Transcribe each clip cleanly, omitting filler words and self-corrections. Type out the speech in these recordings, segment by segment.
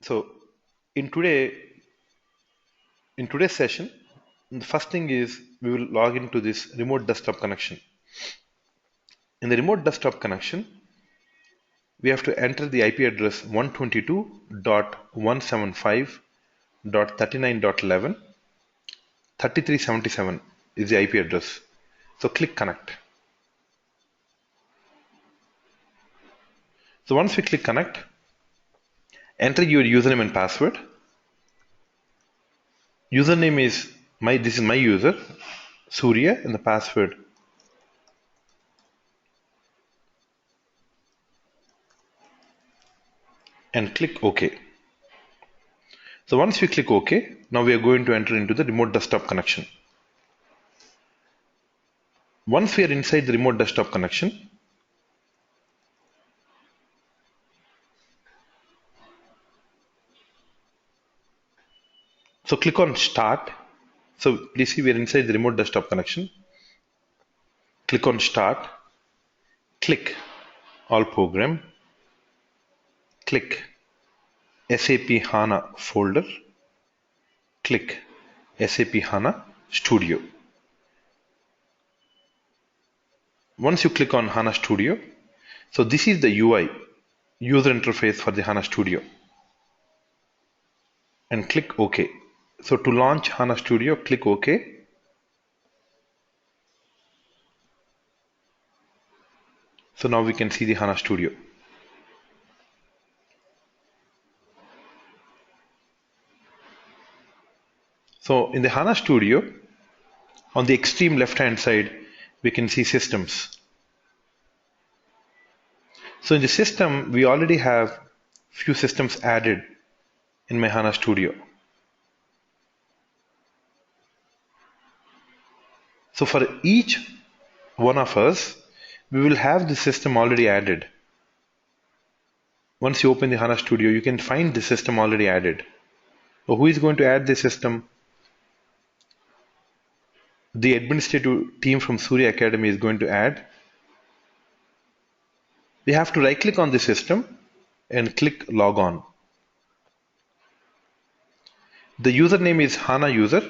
So in today in today's session, the first thing is we will log into this remote desktop connection. In the remote desktop connection, we have to enter the IP address 122.175.39.11. 3377 is the IP address. So click connect. So once we click connect, enter your username and password. Username is this is my user, Surya, and the password. And click OK. So once we click OK, now we are going to enter into the remote desktop connection. Once we are inside the remote desktop connection, so click on start. So please see we are inside the remote desktop connection. Click on start. Click all program. Click SAP HANA folder. Click SAP HANA Studio. Once you click on HANA Studio, so this is the UI, user interface for the HANA Studio. And click OK. So to launch HANA Studio, click OK. So now we can see the HANA Studio. So in the HANA Studio, on the extreme left hand side, we can see systems. So in the system, we already have few systems added in my HANA Studio. So for each one of us, we will have the system already added. Once you open the HANA Studio, you can find the system already added. So who is going to add the system? The administrative team from Surya Academy is going to add. We have to right click on the system and click log on. The username is HANA user.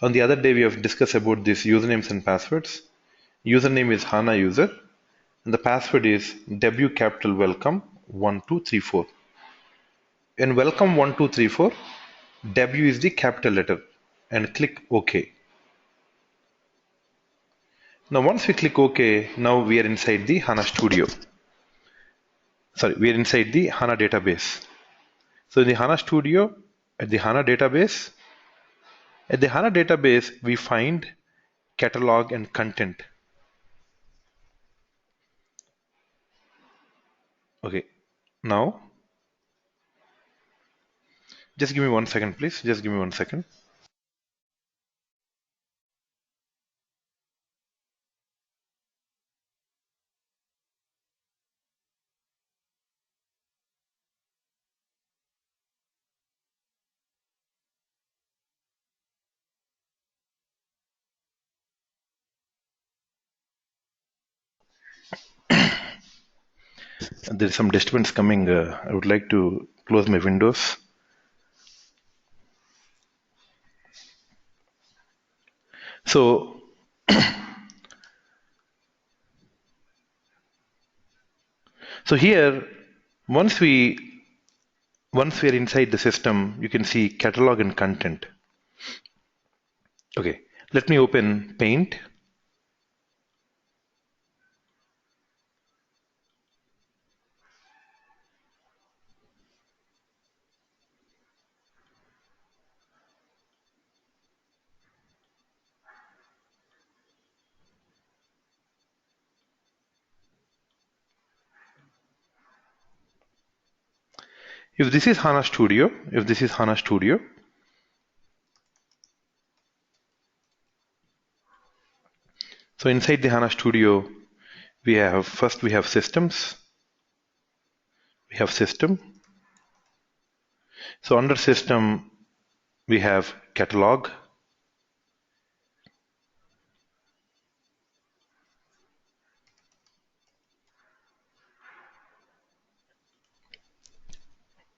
On the other day we have discussed about these usernames and passwords. Username is HANA user and the password is W capital welcome 1234. In welcome 1234, W is the capital letter and click OK. Now once we click OK, now we are inside the HANA Studio. Sorry, we are inside the HANA database. So in the HANA Studio, at the HANA database, we find catalog and content. Okay, now just give me 1 second, please. Just give me 1 second. There is some disturbance coming. I would like to close my windows. So here, once we are inside the system, you can see catalog and content. Okay, let me open Paint. If this is HANA Studio, so inside the HANA Studio, we have systems. We have system. So under system, we have catalog.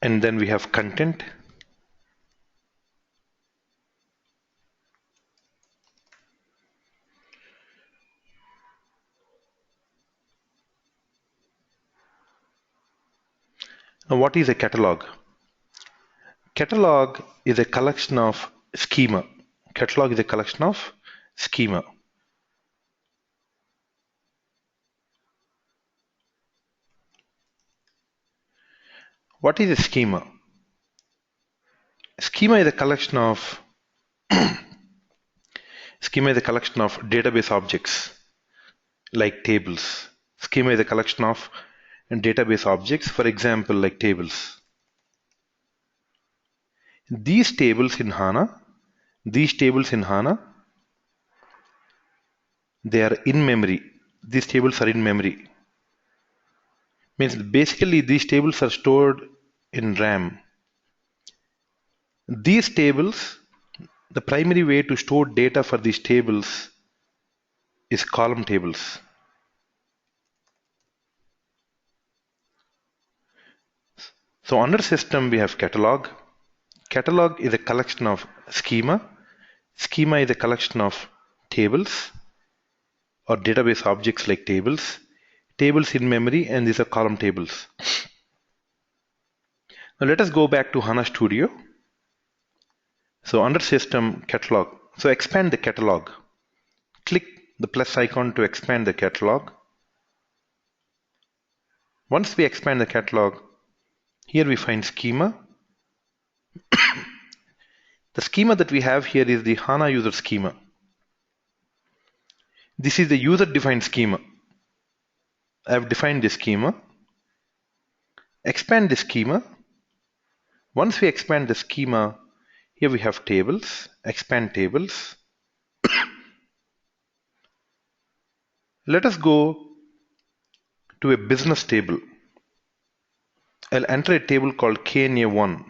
and then we have content. Now, what is a catalog? Catalog is a collection of schema. Catalog is a collection of schema. What is a schema? Schema is a collection of database objects like tables. Schema is a collection of database objects, for example, like tables. These tables in HANA, they are in memory. These tables are in memory. Means basically these tables are stored in RAM. These tables, the primary way to store data for these tables is column tables. So under system we have catalog. Catalog is a collection of schema. Schema is a collection of tables or database objects like tables. Tables in memory, and these are column tables. Now let us go back to HANA Studio. So under system, catalog. So expand the catalog. Click the plus icon to expand the catalog. Once we expand the catalog, here we find schema. The schema that we have here is the HANA user schema. This is the user defined schema. I have defined the schema. Expand the schema. Once we expand the schema, here we have tables, expand tables. Let us go to a business table. I'll enter a table called KNA1.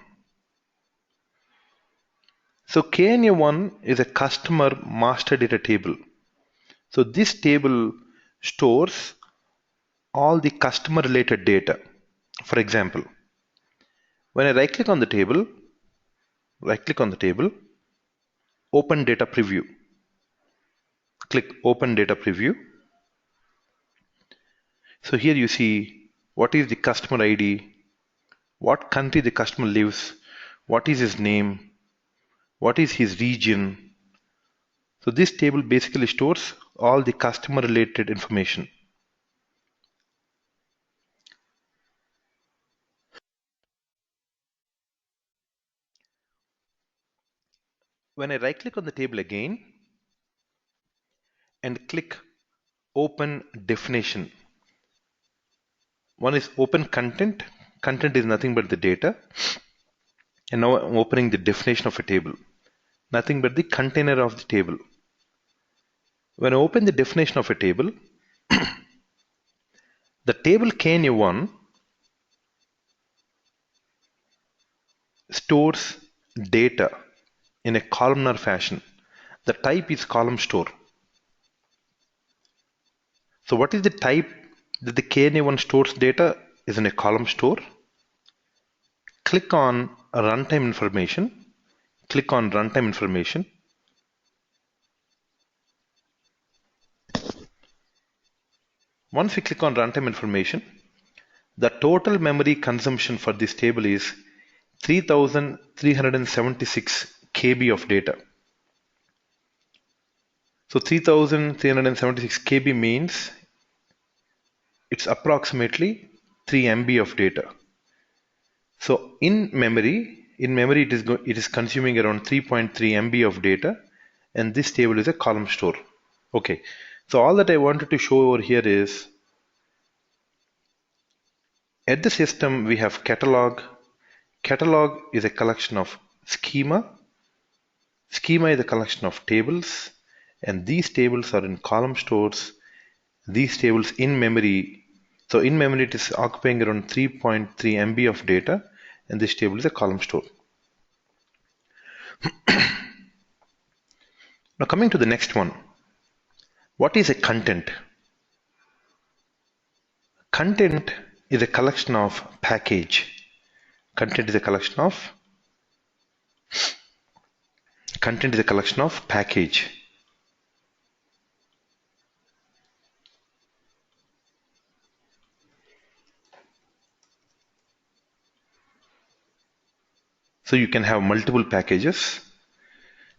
So KNA1 is a customer master data table. So this table stores all the customer related data. For example, when I right click on the table, open data preview. Click open data preview. So here you see what is the customer ID, what country the customer lives, what is his name, what is his region. So this table basically stores all the customer related information. When I right click on the table again and click open definition, one is open content. Content is nothing but the data. And now I'm opening the definition of a table. Nothing but the container of the table. When I open the definition of a table, the table KNA1 stores data in a columnar fashion. The type is column store. So what is the type that the KNA1 stores data is in a column store? Click on runtime information. Click on runtime information. Once we click on runtime information, the total memory consumption for this table is 3376 KB of data. So 3376 KB means it's approximately 3 MB of data. So in memory it is consuming around 3.3 MB of data, and this table is a column store. Okay, so all that I wanted to show over here is at the system we have catalog. Catalog is a collection of schema. Schema is a collection of tables, and these tables are in column stores. These tables in memory. So in memory it is occupying around 3.3 MB of data, and this table is a column store. Now coming to the next one. What is a content? Content is a collection of package. Content is a collection of package. So you can have multiple packages.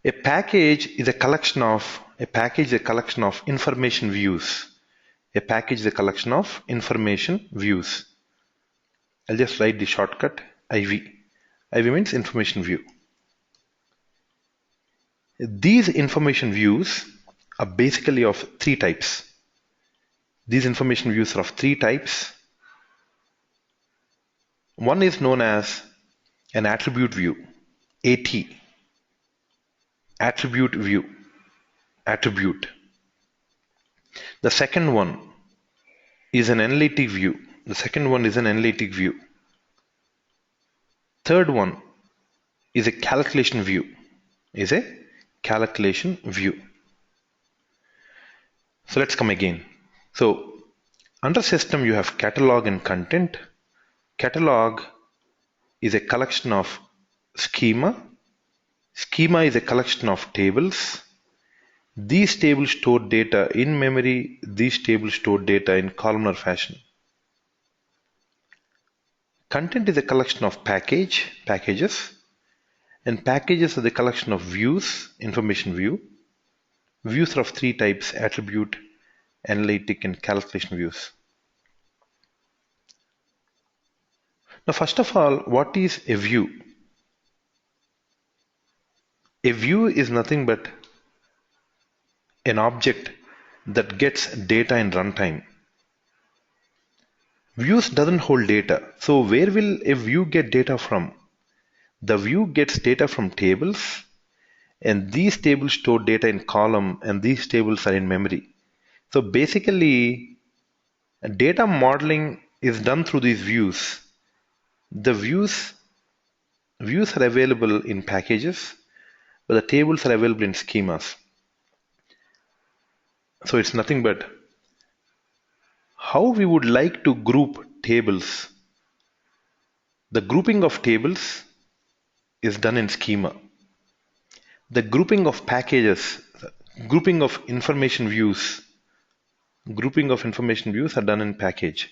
A package is a collection of information views. A package is a collection of information views. I'll just write the shortcut IV. IV means information view. These information views are basically of three types. These information views are of three types. One is known as an attribute view, AT. Attribute view, attribute. The second one is an analytic view. Third one is a calculation view. So let's come again. So under system you have catalog and content. Catalog is a collection of schema. Schema is a collection of tables. These tables store data in memory. These tables store data in columnar fashion. Content is a collection of packages, and packages are the collection of views, information view. Views are of three types: attribute, analytic, and calculation views. Now, first of all, what is a view? A view is nothing but an object that gets data in runtime. Views doesn't hold data. So where will a view get data from? The view gets data from tables, and these tables store data in column, and these tables are in memory. So basically, data modeling is done through these views. The views are available in packages, but the tables are available in schemas. So it's nothing but how we would like to group tables. The grouping of tables is done in schema. The grouping of packages, grouping of information views are done in package.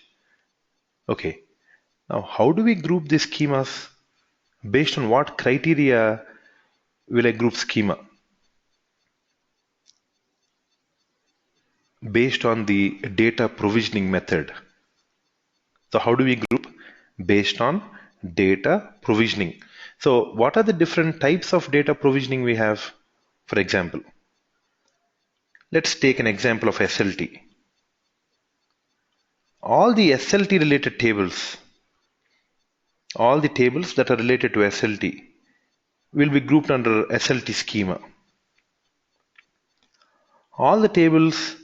Okay. Now, how do we group these schemas? Based on what criteria will I group schema? Based on the data provisioning method. So how do we group? Based on data provisioning. So what are the different types of data provisioning we have? For example, let's take an example of SLT. All the SLT related tables, all the tables that are related to SLT will be grouped under SLT schema. All the tables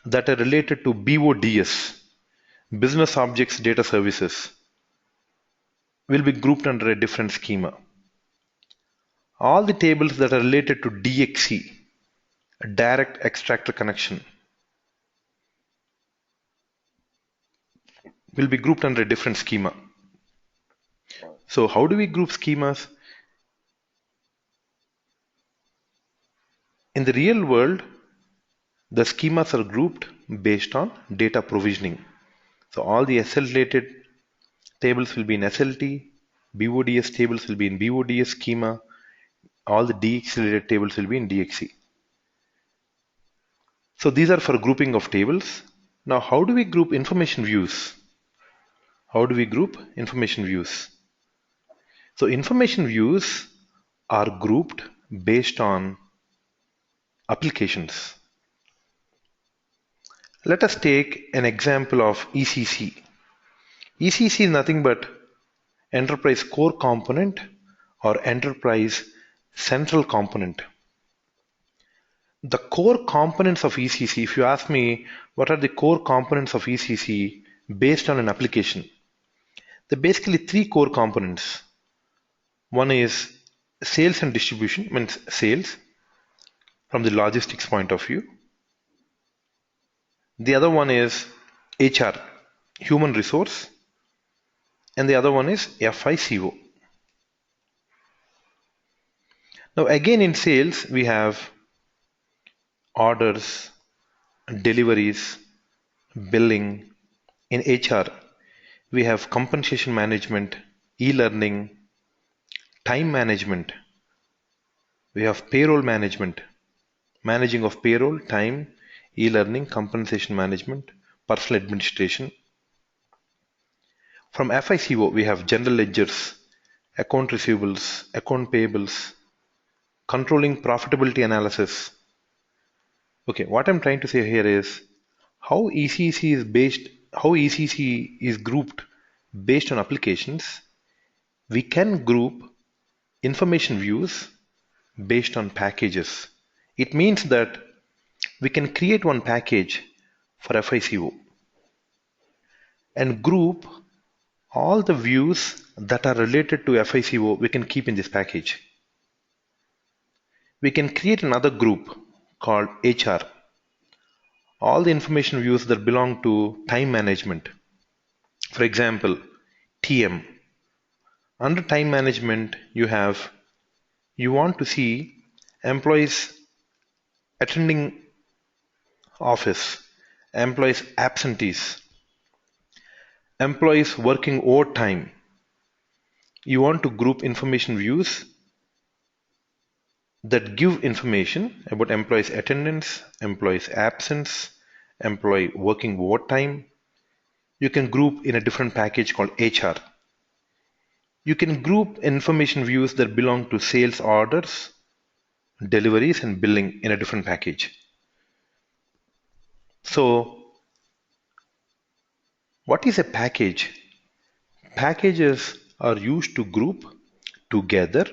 that are related to BODS, Business Objects Data Services, will be grouped under a different schema. All the tables that are related to DXC, Direct Extractor Connection, will be grouped under a different schema. So how do we group schemas? In the real world, the schemas are grouped based on data provisioning. So all the SL related tables will be in SLT, BODS tables will be in BODS schema, all the DXC related tables will be in DXC. So these are for grouping of tables. Now how do we group information views? So information views are grouped based on applications. Let us take an example of ECC. ECC is nothing but Enterprise Core Component or Enterprise Central Component. The core components of ECC, if you ask me what are the core components of ECC based on an application, there are basically three core components. One is sales and distribution, means sales from the logistics point of view. The other one is HR, human resource. and the other one is FICO. Now again in sales we have orders, deliveries, billing. In HR we have compensation management, e-learning, time management. We have payroll management, managing of payroll, time, e-learning, compensation management, personal administration. From FICO, we have general ledgers, account receivables, account payables, controlling profitability analysis. Okay, what I'm trying to say here is how ECC is grouped based on applications. We can group information views based on packages. It means that we can create one package for FICO and group all the views that are related to FICO we can keep in this package. We can create another group called HR. All the information views that belong to time management. For example, TM. Under time management, you want to see employees attending office, employees absentees, employees working overtime. You want to group information views that give information about employees attendance, employees absence, employee working overtime. You can group in a different package called HR. You can group information views that belong to sales orders, deliveries and billing in a different package. So what is a package? Packages are used to group together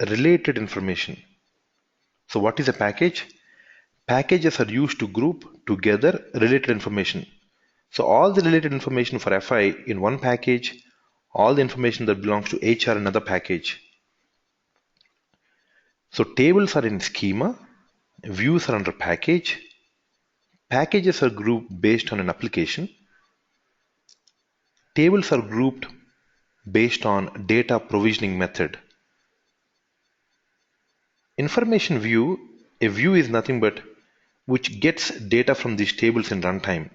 related information. So what is a package? Packages are used to group together related information. So all the related information for FI in one package, all the information that belongs to HR in another package. So tables are in schema, views are under package, packages are grouped based on an application, tables are grouped based on data provisioning method. Information view, a view is nothing but which gets data from these tables in runtime.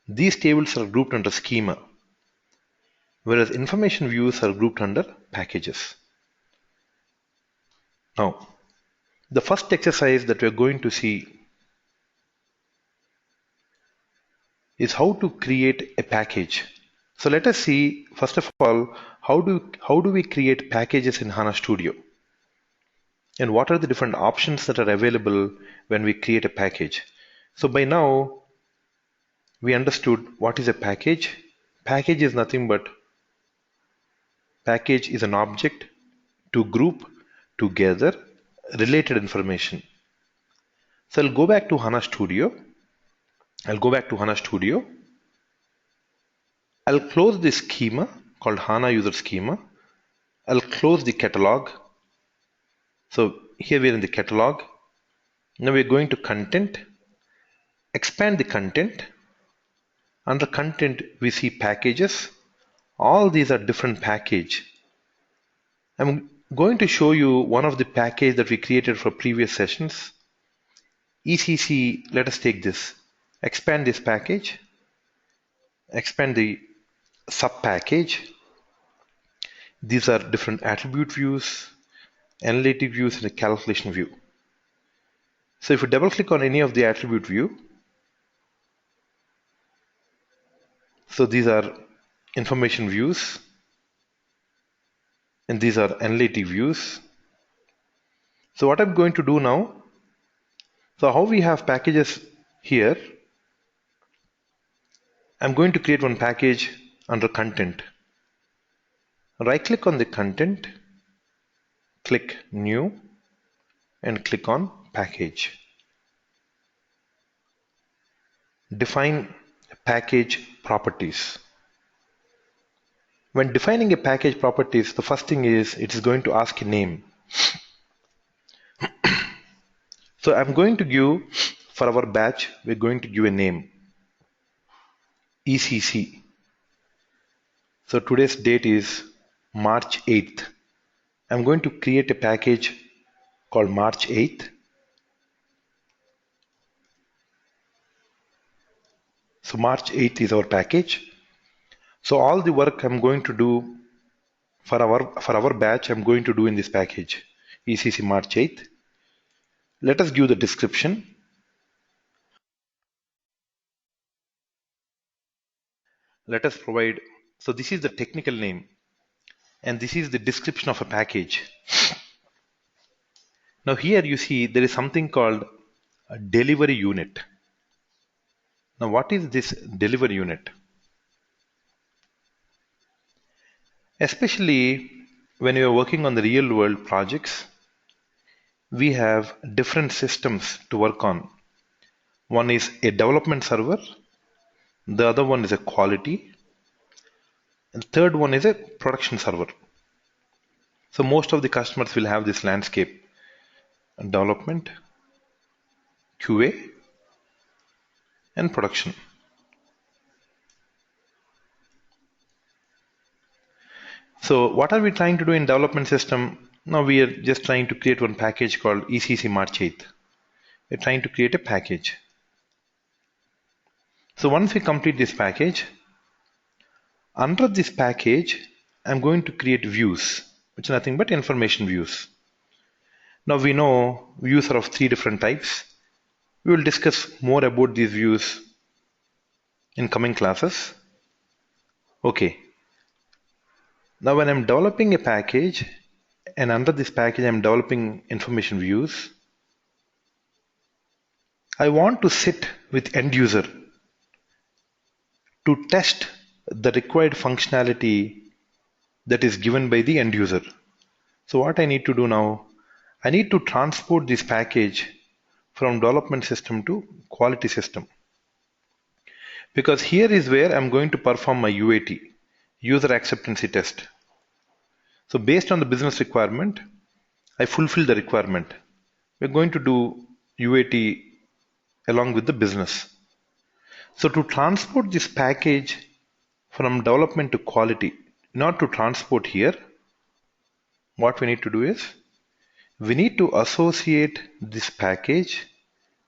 These tables are grouped under schema, whereas information views are grouped under packages. Now, the first exercise that we are going to see is how to create a package. So let us see, first of all, how do we create packages in HANA Studio? And what are the different options that are available when we create a package? So by now, we understood what is a package. Package is nothing but package is an object to group together related information. So I'll go back to HANA Studio. I'll close this schema called HANA user schema. I'll close the catalog. So here we are in the catalog. Now we're going to content, expand the content. Under content, we see packages. All these are different package. I'm going to show you one of the package that we created for previous sessions. ECC, let us take this. Expand this package. Expand the subpackage. These are different attribute views, analytic views, and a calculation view. So if you double click on any of the attribute view, so these are information views and these are analytic views. So what I'm going to do now, so how we have packages here, I'm going to create one package under content. Right click on the content, click new and click on package. Define package properties. When defining a package properties, the first thing is it is going to ask a name. So I'm going to give, for our batch, we're going to give a name, ECC. So today's date is March 8th. I'm going to create a package called March 8th. So March 8th is our package. So all the work I'm going to do for our batch, I'm going to do in this package, ECC March 8th. Let us give the description. Let us provide, so this is the technical name and this is the description of a package. Now here you see there is something called a delivery unit. Now what is this delivery unit? Especially when you are working on the real world projects, we have different systems to work on. One is a development server, the other one is a quality, and third one is a production server. So most of the customers will have this landscape: development, QA, and production. So what are we trying to do in development system? Now we are just trying to create one package called ECC March 8th. We're trying to create a package. So once we complete this package, under this package, I'm going to create views, which is nothing but information views. Now we know views are of three different types. We will discuss more about these views in coming classes. Okay. Now when I'm developing a package, and under this package I'm developing information views, I want to sit with end user to test the required functionality that is given by the end user. So what I need to do now, I need to transport this package from development system to quality system. Because here is where I'm going to perform my UAT, user acceptance test. So based on the business requirement, I fulfill the requirement. We're going to do UAT along with the business. So to transport this package from development to quality, not to transport here, what we need to do is, we need to associate this package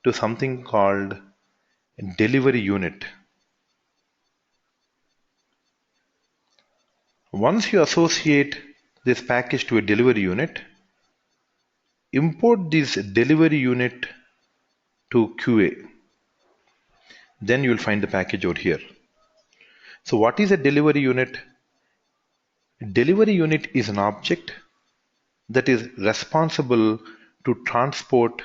to something called delivery unit. Once you associate this package to a delivery unit, import this delivery unit to QA. Then you will find the package out here. So what is a delivery unit? Delivery unit is an object that is responsible to transport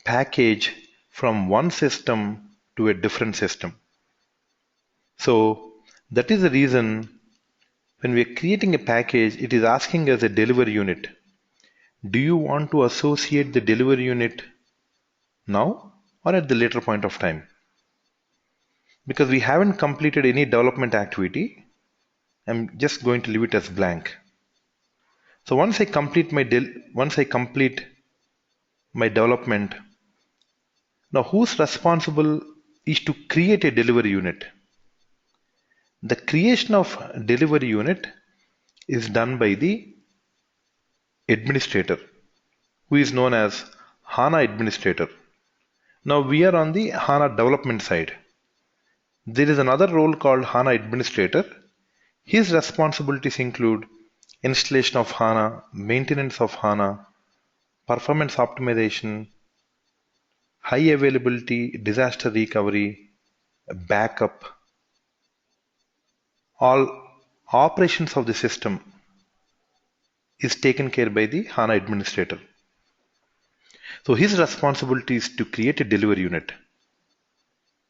package from one system to a different system. So that is the reason when we are creating a package, it is asking us a delivery unit. Do you want to associate the delivery unit now or at the later point of time? Because we haven't completed any development activity, I'm just going to leave it as blank. So once I complete my development, now who's responsible is to create a delivery unit. The creation of delivery unit is done by the administrator, who is known as HANA administrator. Now we are on the HANA development side. There is another role called HANA administrator. His responsibilities include installation of HANA, maintenance of HANA, performance optimization, high availability, disaster recovery, backup. All operations of the system is taken care by the HANA administrator. So his responsibility is to create a delivery unit.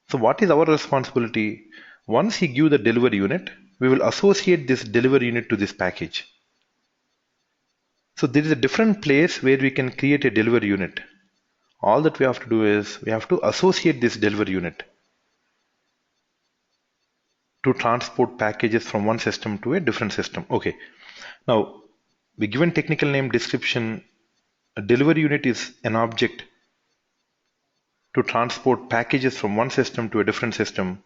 So what is our responsibility? Once he gives the delivery unit, we will associate this delivery unit to this package. So there is a different place where we can create a delivery unit. All that we have to do is we have to associate this delivery unit to transport packages from one system to a different system. Okay. Now, the given technical name description, a delivery unit is an object to transport packages from one system to a different system.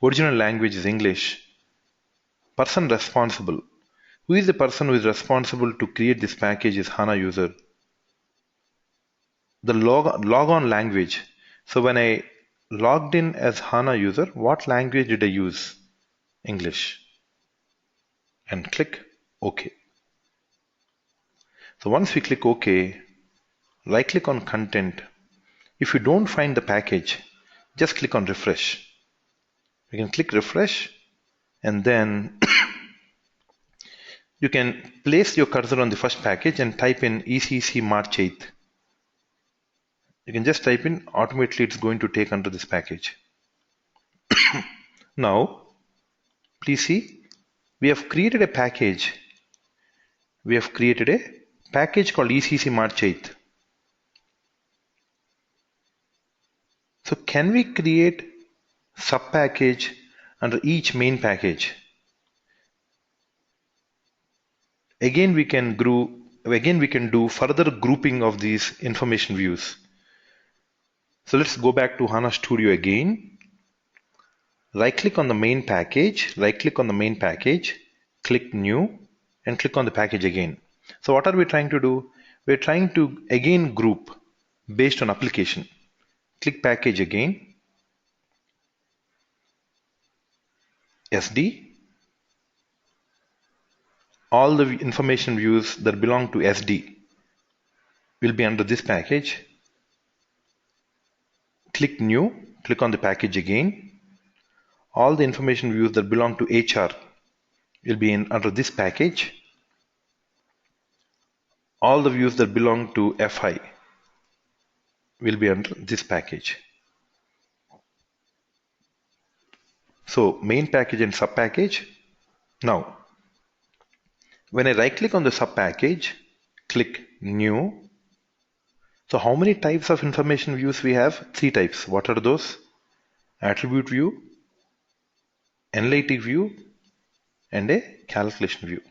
Original language is English. Person responsible. Who is the person who is responsible to create this package is HANA user. The logon language. So when I logged in as HANA user, what language did I use? English. And click OK. So once we click OK, right click on content. If you don't find the package, just click on refresh. You can click refresh and then you can place your cursor on the first package and type in ECC March 8th. You can just type in, automatically it's going to take under this package. Now, please see, we have created a package. We have created a package called ECC March 8th. So can we create subpackage under each main package? Again, we can do further grouping of these information views. So let's go back to HANA Studio again. Right click on the main package, click new and click on the package again. So what are we trying to do? We're trying to again group based on application. Click package again, SD. All the information views that belong to SD will be under this package. Click new, click on the package again. All the information views that belong to HR will be under this package. All the views that belong to FI will be under this package. So main package and sub package. Now, when I right click on the sub package, click new. So how many types of information views we have? 3 types. What are those? Attribute view, analytic view, and a calculation view.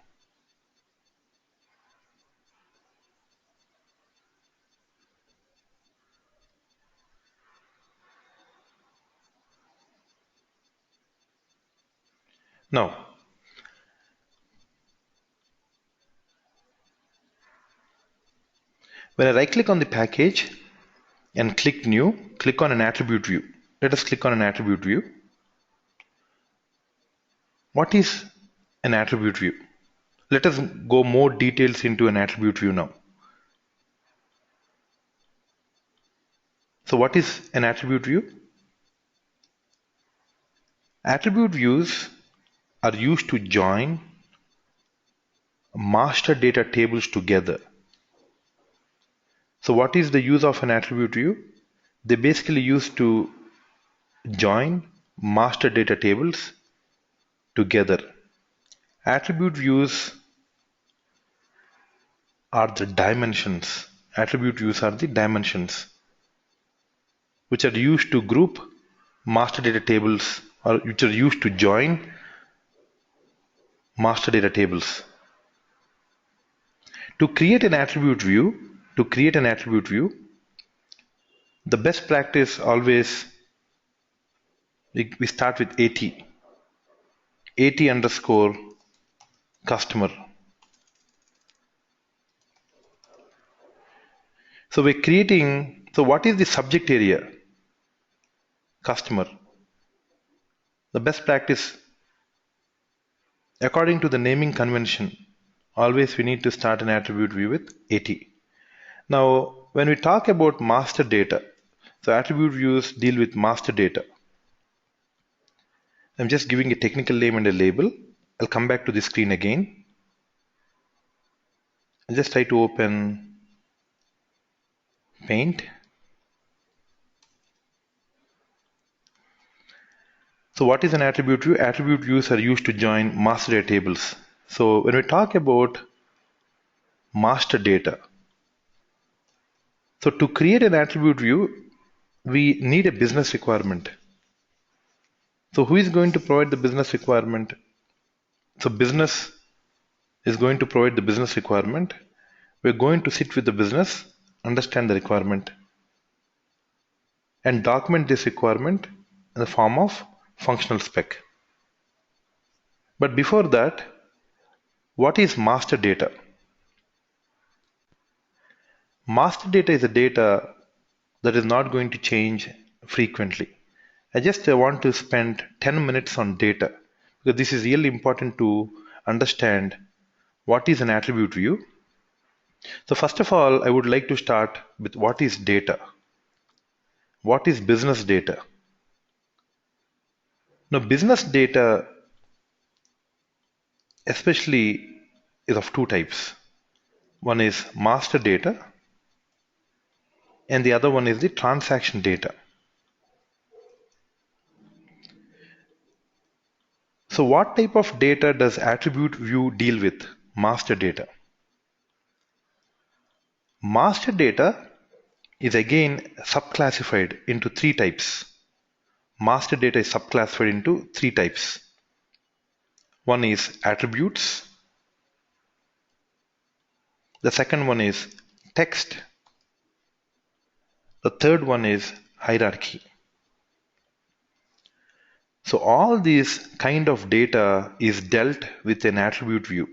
Now, when I right click on the package and click new, click on an attribute view. Let us click on an attribute view. What is an attribute view? Let us go more details into an attribute view now. So what is an attribute view? Attribute views are used to join master data tables together. So what is the use of an attribute view? They basically use to join master data tables together. Attribute views are the dimensions. Attribute views are the dimensions which are used to group master data tables, or which are used to join master data tables. To create an attribute view, the best practice always, we start with AT underscore customer. So we're creating, so what is the subject area? Customer. The best practice, according to the naming convention, always we need to start an attribute view with AT. Now, when we talk about master data, so attribute views deal with master data. I'm just giving a technical name and a label. I'll come back to the screen again. I'll just try to open Paint. So what is an attribute view? Attribute views are used to join master data tables. So when we talk about master data, so to create an attribute view, we need a business requirement. So who is going to provide the business requirement? So business is going to provide the business requirement. We're going to sit with the business, understand the requirement, and document this requirement in the form of functional spec. But before that, what is master data? Master data is a data that is not going to change frequently. I just want to spend 10 minutes on data because this is really important to understand what is an attribute view. So first of all, I would like to start with what is data? What is business data? Now, business data especially is of two types. One is master data and the other one is the transaction data. So what type of data does attribute view deal with? Master data. Master data is again subclassified into three types. Master data is subclassified into three types. One is attributes. The second one is text. The third one is hierarchy. So all these kind of data is dealt with an attribute view.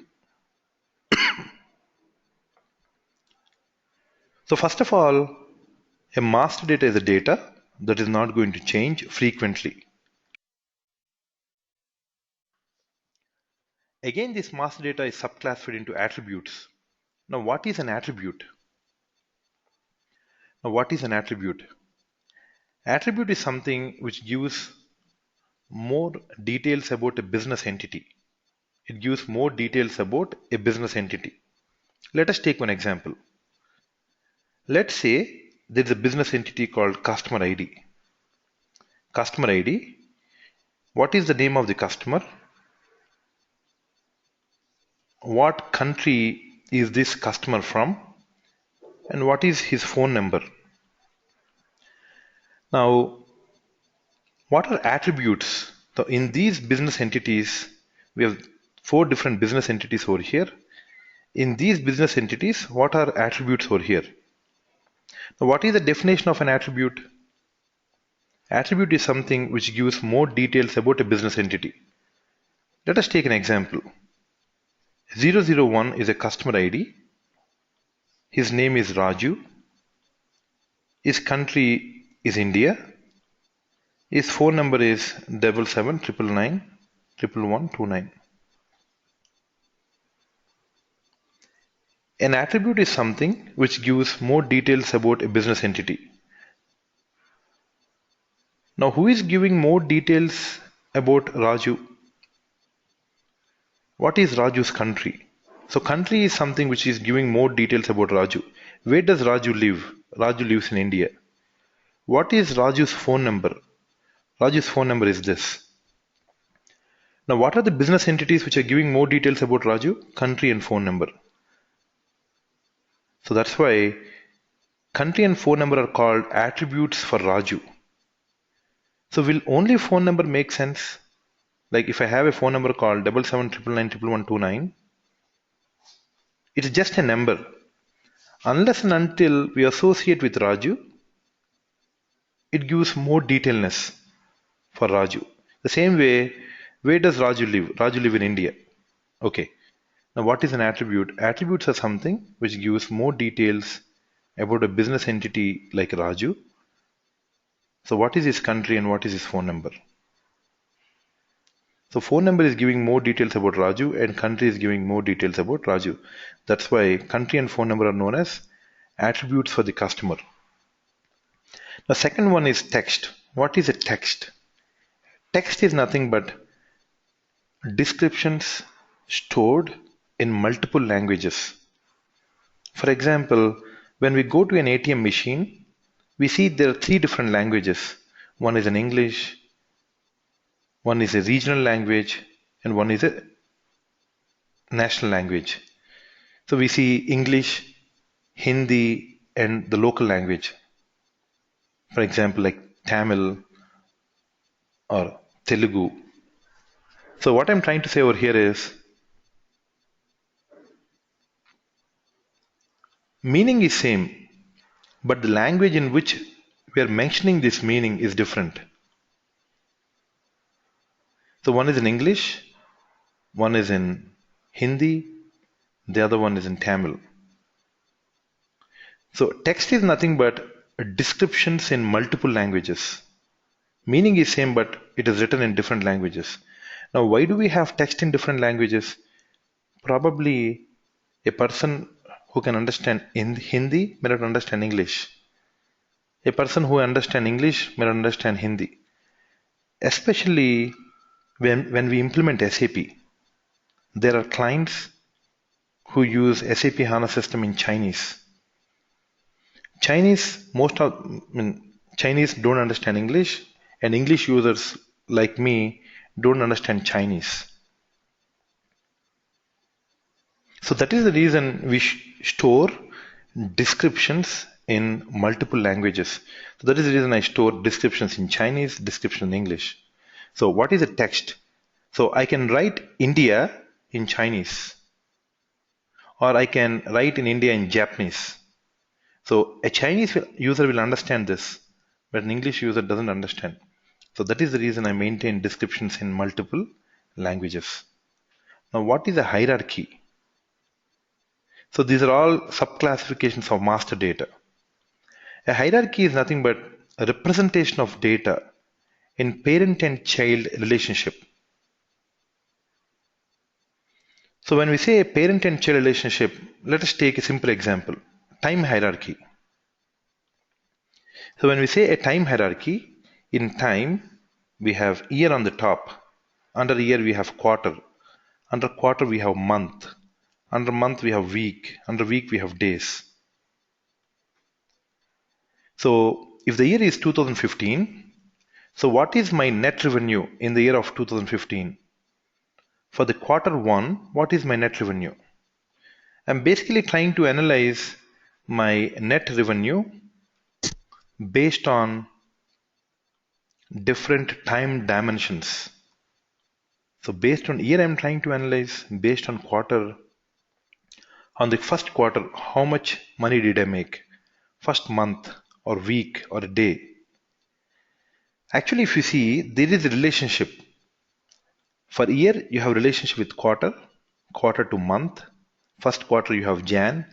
So first of all, a master data is a data that is not going to change frequently. Again, this master data is subclassified into attributes. Now, what is an attribute? Now, what is an attribute? Attribute is something which gives more details about a business entity. It gives more details about a business entity. Let us take one example. Let's say there is a business entity called customer ID. Customer ID. What is the name of the customer? What country is this customer from? And what is his phone number? Now, what are attributes? So in these business entities, we have four different business entities over here. In these business entities, what are attributes over here? Now, what is the definition of an attribute? Attribute is something which gives more details about a business entity. Let us take an example. 001 is a customer ID. His name is Raju. His country is India. His phone number is 7799911129. An attribute is something which gives more details about a business entity. Now, who is giving more details about Raju? What is Raju's country? So, country is something which is giving more details about Raju. Where does Raju live? Raju lives in India. What is Raju's phone number? Raju's phone number is this. Now, what are the business entities which are giving more details about Raju? Country and phone number. So that's why country and phone number are called attributes for Raju. So will only phone number make sense? Like if I have a phone number called 7799911129, it's just a number. Unless and until we associate with Raju, it gives more detailness for Raju. The same way, where does Raju live? Raju live in India. Okay. Now what is an attribute? Attributes are something which gives more details about a business entity like Raju. So what is his country and what is his phone number? So phone number is giving more details about Raju and country is giving more details about Raju. That's why country and phone number are known as attributes for the customer. The second one is text. What is a text? Text is nothing but descriptions stored in multiple languages. For example, when we go to an ATM machine, we see there are three different languages. One is in English, one is a regional language, and one is a national language. So we see English, Hindi, and the local language. For example, like Tamil or Telugu. So what I'm trying to say over here is meaning is same, but the language in which we are mentioning this meaning is different. So one is in English, one is in Hindi, the other one is in Tamil. So text is nothing but descriptions in multiple languages. Meaning is same, but it is written in different languages. Now, why do we have text in different languages? Probably a person who can understand in Hindi may not understand English. A person who understands English may not understand Hindi. Especially when we implement SAP, there are clients who use SAP HANA system in Chinese. Chinese don't understand English, and English users like me don't understand Chinese. So that is the reason we store descriptions in multiple languages. So that is the reason I store descriptions in Chinese, description in English. So what is a text? So I can write India in Chinese, or I can write in India in Japanese. So a Chinese user will understand this, but an English user doesn't understand. So that is the reason I maintain descriptions in multiple languages. Now what is a hierarchy? So these are all subclassifications of master data. A hierarchy is nothing but a representation of data in parent and child relationship. So when we say a parent and child relationship, let us take a simple example, time hierarchy. So when we say a time hierarchy, in time we have year on the top, under year we have quarter, under quarter we have month, under month we have week, under week we have days. So if the year is 2015, so what is my net revenue in the year of 2015? For the quarter one, what is my net revenue? I'm basically trying to analyze my net revenue based on different time dimensions. So based on year, I'm trying to analyze based on quarter. On the first quarter, how much money did I make? First month or week or day? Actually, if you see, there is a relationship. For year, you have relationship with quarter, quarter to month. First quarter, you have Jan.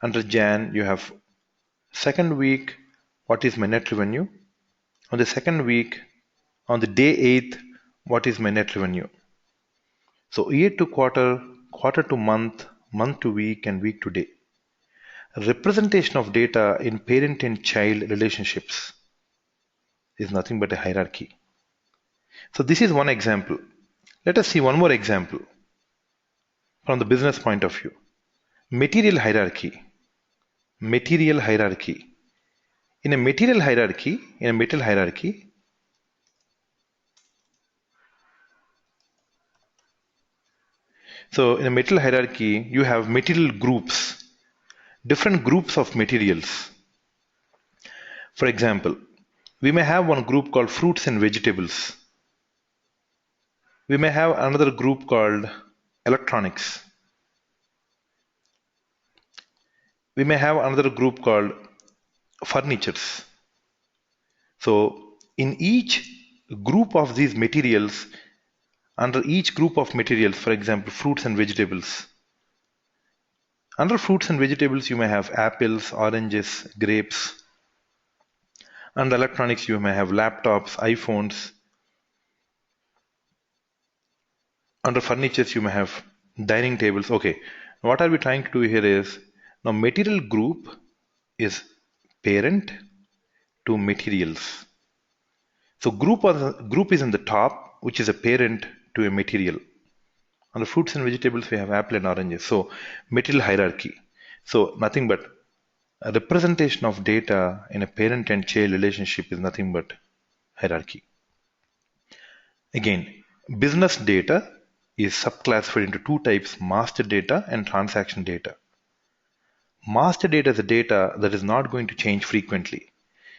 Under Jan, you have second week, what is my net revenue? On the second week, on the day 8th, what is my net revenue? So year to quarter, quarter to month, month to week, and week to day. Representation of data in parent and child relationships is nothing but a hierarchy. So this is one example. Let us see one more example from the business point of view. Material hierarchy. Material hierarchy. In a material hierarchy, so in a material hierarchy, you have material groups, different groups of materials. For example, we may have one group called fruits and vegetables. We may have another group called electronics. We may have another group called furnitures. So in each group of these materials, under each group of materials, for example, fruits and vegetables, under fruits and vegetables, you may have apples, oranges, grapes. Under electronics, you may have laptops, iPhones. Under furnitures, you may have dining tables. Okay, what are we trying to do here is, now material group is parent to materials. So group is in the top, which is a parent to a material. On the fruits and vegetables, we have apple and oranges. So material hierarchy. So nothing but a representation of data in a parent and child relationship is nothing but hierarchy. Again, business data is subclassified into two types, master data and transaction data. Master data is a data that is not going to change frequently.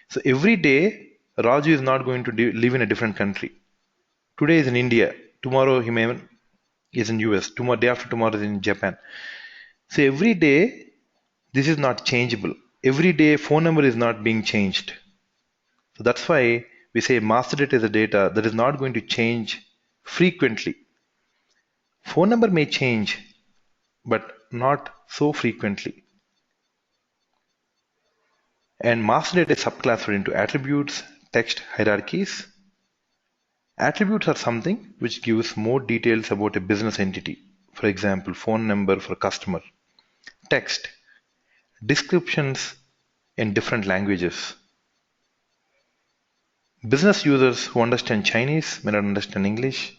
So every day, Raju is not going to live in a different country. Today is in India. Tomorrow he may is in US. Tomorrow, day after tomorrow is in Japan. So every day, this is not changeable. Every day, phone number is not being changed. So that's why we say master data is a data that is not going to change frequently. Phone number may change, but not so frequently. And master data is subclassified into attributes, text, hierarchies. Attributes are something which gives more details about a business entity. For example, phone number for customer. Text, descriptions in different languages. Business users who understand Chinese may not understand English.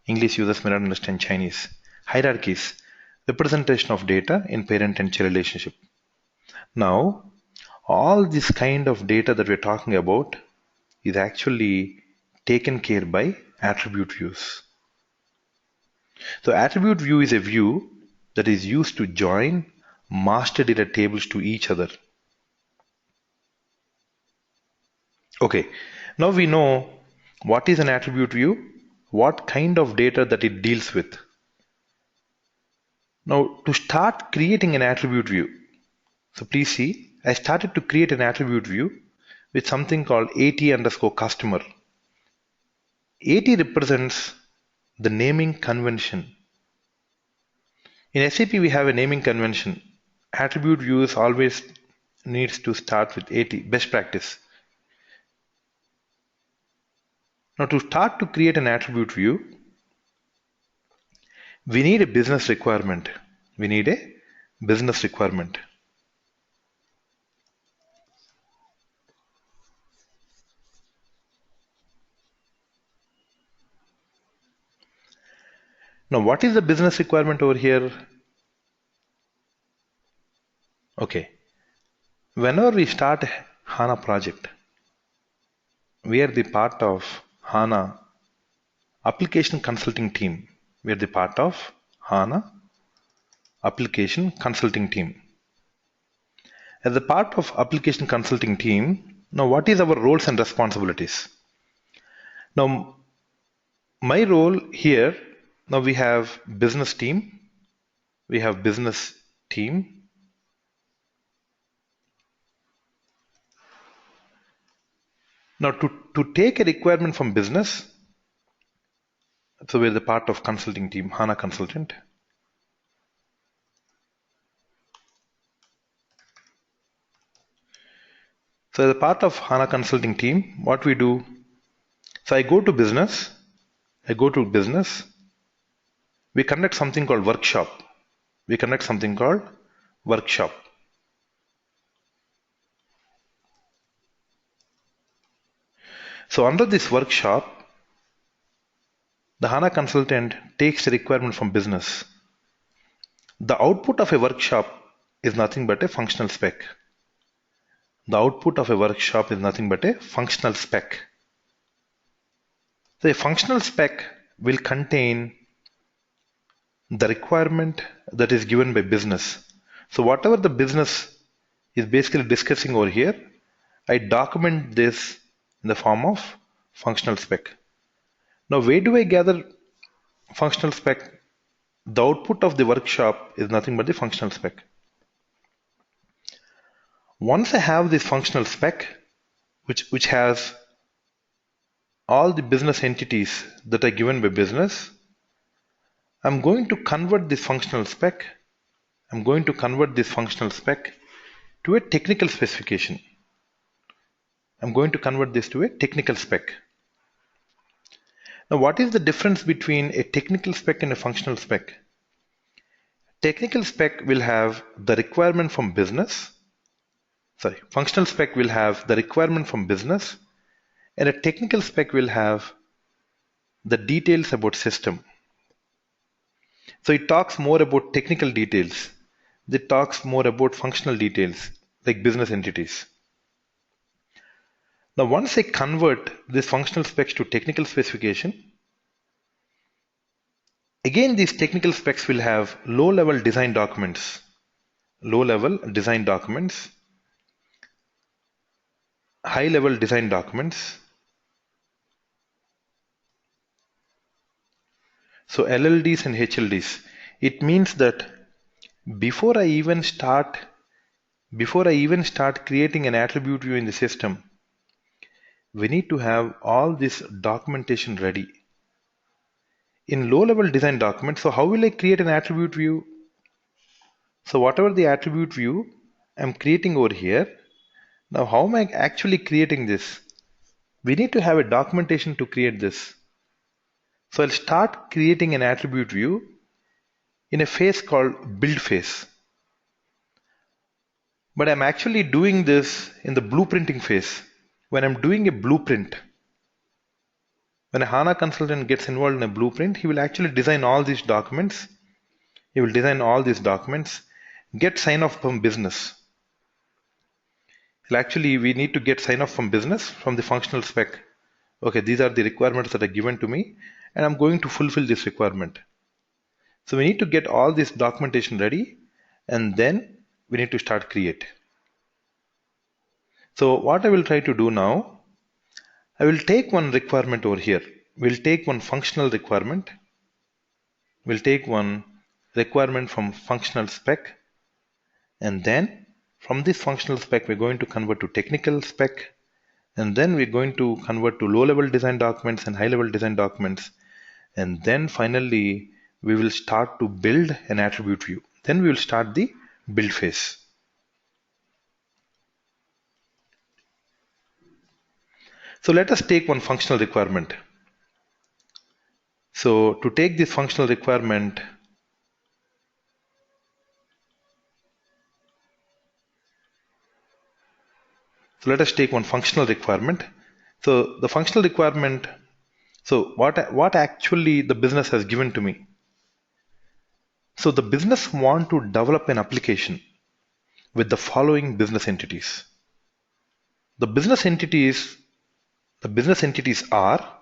English users may not understand Chinese. Hierarchies, representation of data in parent and child relationship. Now, all this kind of data that we're talking about is actually taken care by attribute views. So attribute view is a view that is used to join master data tables to each other. Okay, now we know what is an attribute view, what kind of data that it deals with. Now to start creating an attribute view, so please see, I started to create an attribute view with something called AT underscore customer. AT represents the naming convention. In SAP, we have a naming convention. Attribute views always needs to start with AT, best practice. Now to start to create an attribute view, we need a business requirement. We need a business requirement. Now what is the business requirement over here? Okay, whenever we start a HANA project, we are the part of HANA application consulting team. We are the part of HANA application consulting team. As a part of application consulting team, now what is our roles and responsibilities? Now my role here, now we have business team, we have business team. Now to take a requirement from business, so we're the part of consulting team, HANA consultant. So as a part of HANA consulting team, what we do, so I go to business, we conduct something called workshop. So under this workshop, the HANA consultant takes the requirement from business. The output of a workshop is nothing but a functional spec. So a functional spec will contain the requirement that is given by business. So whatever the business is basically discussing over here, I document this in the form of functional spec. Now where do I gather functional spec? The output of the workshop is nothing but the functional spec. Once I have this functional spec, which has all the business entities that are given by business, I'm going to convert this functional spec to a technical specification. I'm going to convert this to a technical spec. Now, what is the difference between a technical spec and a functional spec? Technical spec will have the requirement from business. Functional spec will have the requirement from business, and a technical spec will have the details about system. So it talks more about technical details. It talks more about functional details, like business entities. Now, once I convert this functional specs to technical specification, again these technical specs will have low-level design documents, high-level design documents. So LLDs and HLDs. It means that before I even start creating an attribute view in the system, we need to have all this documentation ready. in low-level design document, so how will I create an attribute view? So whatever the attribute view I'm creating over here, now how am I actually creating this? We need to have a documentation to create this. So I'll start creating an attribute view in a phase called build phase. But I'm actually doing this in the blueprinting phase. When I'm doing a blueprint, when a HANA consultant gets involved in a blueprint, he will actually design all these documents. He will design all these documents, get sign off from business. Actually, we need to get sign off from business from the functional spec. Okay, these are the requirements that are given to me, and I'm going to fulfill this requirement. So we need to get all this documentation ready, and then we need to start create. So what I will try to do now, I will take one requirement over here. We'll take one functional requirement. We'll take one requirement from functional spec, and then from this functional spec, we're going to convert to technical spec, and then we're going to convert to low-level design documents and high-level design documents. And then finally, we will start to build an attribute view. Then we will start the build phase. So let us take one functional requirement. So to take this functional requirement, so let us take one functional requirement. So the functional requirement, so what actually the business has given to me. So the business want to develop an application with the following business entities. The business entities are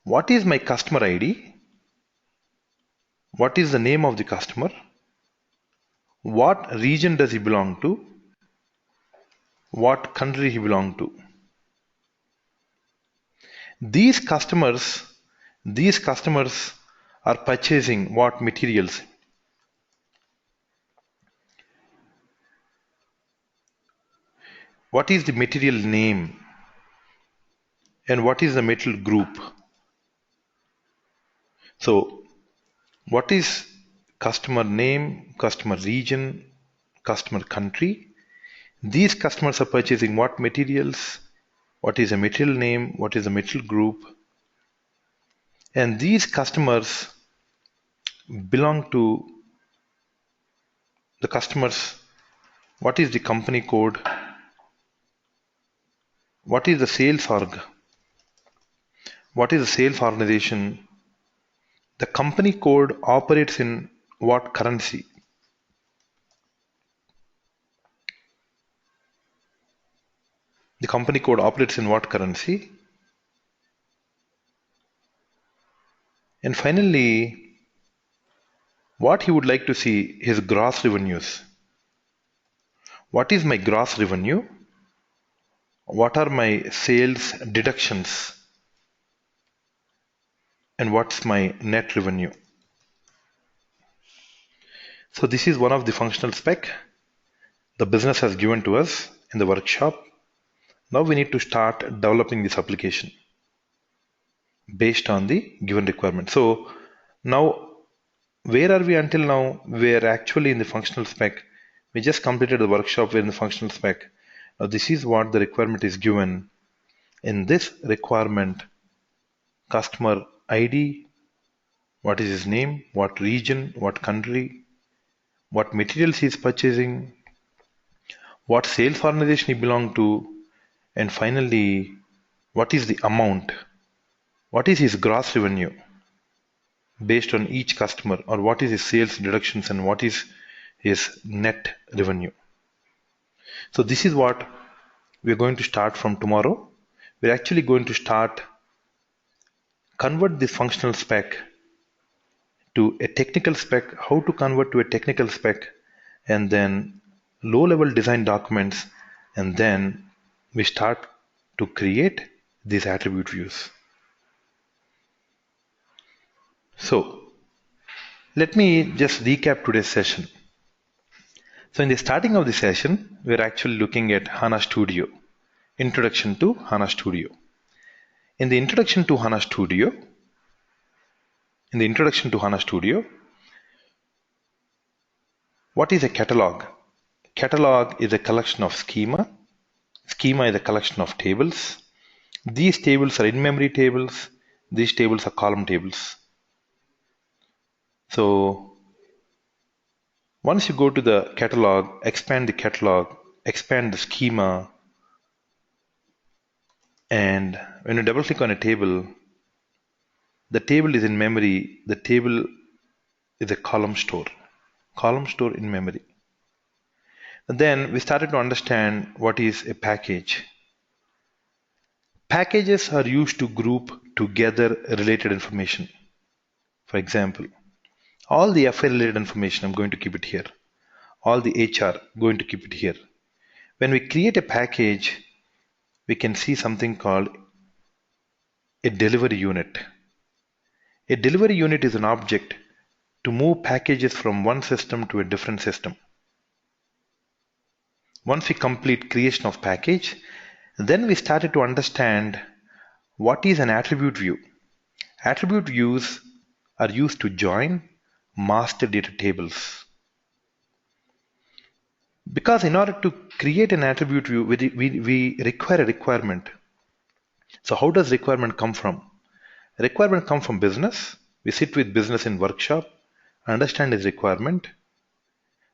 what is my customer ID? What is the name of the customer? What region does he belong to? What country he belong to? These customers are purchasing what materials? What is the material name? And what is the material group? So what is customer name, customer region, customer country? These customers are purchasing what materials? What is the material name? What is the material group? And these customers belong to the customers. What is the company code? What is the sales org? What is the sales organization? The company code operates in what currency? The company code operates in what currency? And finally, what he would like to see his gross revenues. What is my gross revenue? What are my sales deductions? And what's my net revenue? So this is one of the functional spec the business has given to us in the workshop. Now we need to start developing this application based on the given requirement. So now, where are we until now? We are actually in the functional spec. We just completed the workshop. We're in the functional spec. Now this is what the requirement is given. In this requirement, customer ID, what is his name, what region, what country, what materials he is purchasing, what sales organization he belongs to, and finally, what is the amount, what is his gross revenue based on each customer, or what is his sales deductions and what is his net revenue. So this is what we're going to start from tomorrow. We're actually going to start convert this functional spec to a technical spec, how to convert to a technical spec, and then low-level design documents, and then we start to create these attribute views. So let me just recap today's session. So in the starting of the session, we're actually looking at HANA Studio, Introduction to HANA Studio. In the introduction to HANA Studio, what is a catalog? Catalog is a collection of schema. Schema is a collection of tables. These tables are in-memory tables. These tables are column tables. So once you go to the catalog, expand the schema, and when you double click on a table, the table is in memory. The table is a column store in memory. And then we started to understand what is a package. Packages are used to group together related information. For example, all the FA related information, I'm going to keep it here. All the HR, going to keep it here. When we create a package, we can see something called a delivery unit. A delivery unit is an object to move packages from one system to a different system. Once we complete creation of package, then we started to understand what is an attribute view. Attribute views are used to join master data tables. Because in order to create an attribute view, we require a requirement. So how does requirement come from? Requirement come from business. We sit with business in workshop, understand its requirement.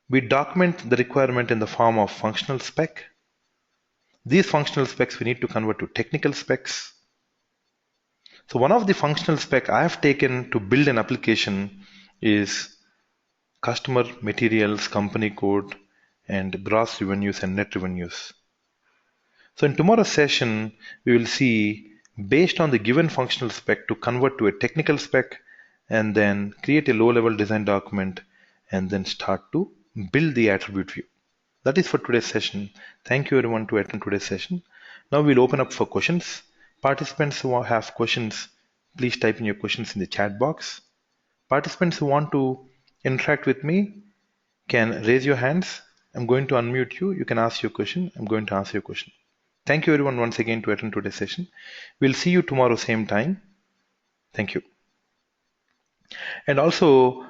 We document the requirement in the form of functional spec. These functional specs we need to convert to technical specs. So one of the functional spec I have taken to build an application is customer materials, company code, and gross revenues and net revenues. So in tomorrow's session, we will see based on the given functional spec to convert to a technical spec and then create a low-level design document and then start to build the attribute view. That is for today's session. Thank you everyone to attend today's session. Now we'll open up for questions. Participants who have questions, please type in your questions in the chat box. Participants who want to interact with me can raise your hands. I'm going to unmute you. You can ask your question. I'm going to answer your question. Thank you everyone once again to attend today's session. We'll see you tomorrow same time. Thank you. And also,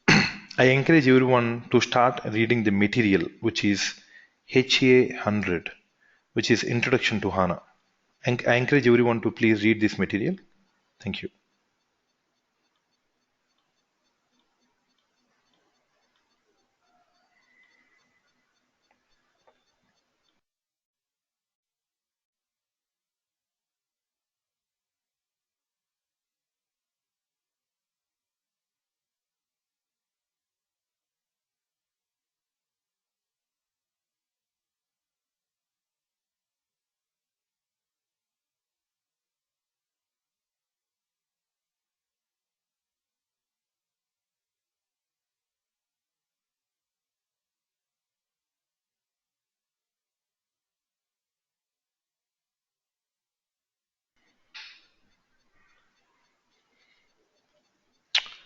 I encourage everyone to start reading the material, which is HA 100, which is Introduction to HANA. And I encourage everyone to please read this material. Thank you.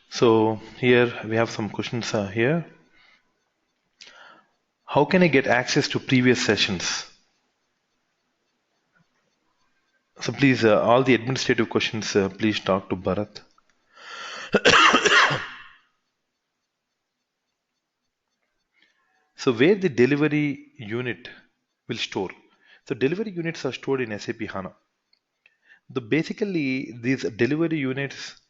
So here we have some questions here. How can I get access to previous sessions? So please, all the administrative questions, please talk to Bharat. So where the delivery unit will store. So delivery units are stored in SAP HANA. Basically, these delivery units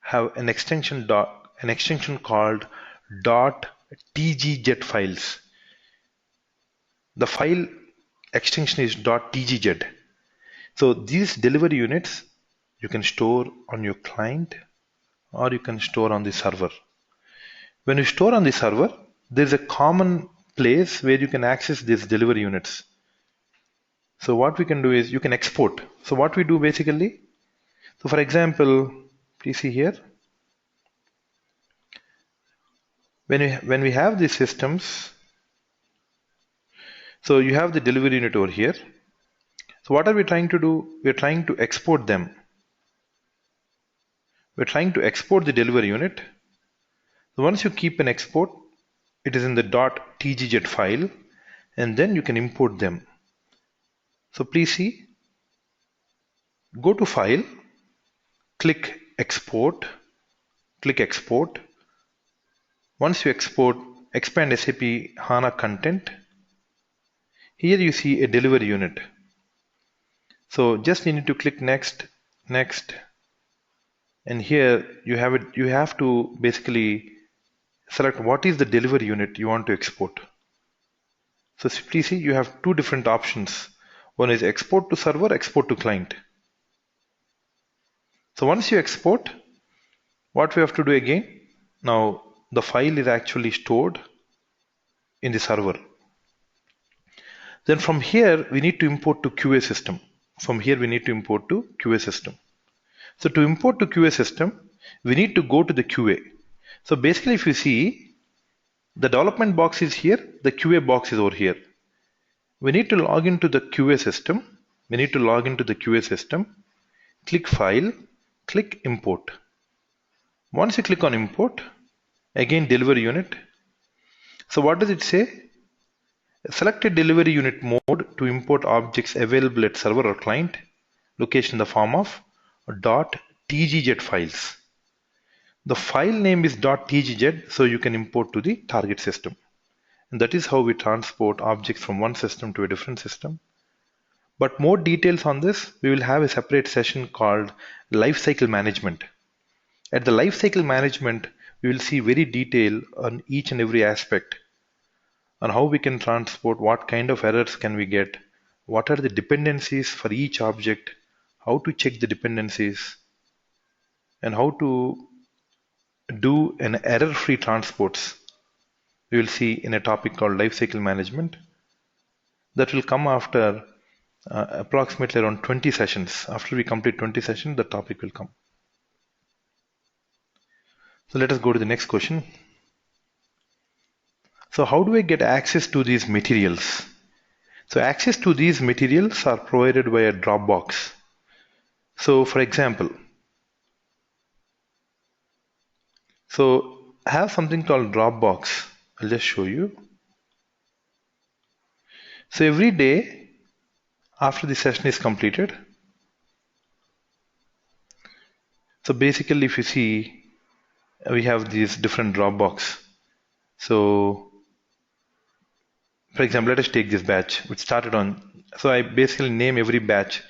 have an extension called .tgz files. The file extension is .tgz. So these delivery units you can store on your client or you can store on the server. When you store on the server, there is a common place where you can access these delivery units. So what we can do is you can export. So what we do basically, so for example, please see here, when we have these systems, so you have the delivery unit over here. So what are we trying to do? We're trying to export them. We're trying to export the delivery unit. So once you keep an export, it is in the .tgz file, and then you can import them. So please see, Go to File, click Export, click Export. Once you export, expand SAP HANA content. Here you see a delivery unit. So just you need to click Next, Next, and here you have it. You have to basically select what is the delivery unit you want to export. So please see, you have two different options. One is export to server, export to client. So once you export, what we have to do again? Now the file is actually stored in the server. Then from here we need to import to QA system. From here we need to import to QA system. So to import to QA system, we need to go to the QA. So basically if you see, the development box is here, the QA box is over here. We need to log into the QA system. We need to log into the QA system. Click File, click Import. Once you click on Import, again delivery unit. So what does it say? Select a delivery unit mode to import objects available at server or client location in the form of .tgz files. The file name is .tgz, so you can import to the target system. And that is how we transport objects from one system to a different system. But more details on this, we will have a separate session called Lifecycle Management. At the Lifecycle Management, we will see very detail on each and every aspect on how we can transport, what kind of errors can we get, what are the dependencies for each object, how to check the dependencies, and how to do an error-free transports. We will see in a topic called Lifecycle Management. That will come after approximately around 20 sessions. After we complete 20 sessions, the topic will come. So let us go to the next question. So how do I get access to these materials? So access to these materials are provided by a Dropbox. So for example, so I have something called Dropbox. I'll just show you. So every day after the session is completed, so basically if you see, we have these different Dropbox. So for example, let us take this batch which started on, so I basically name every batch,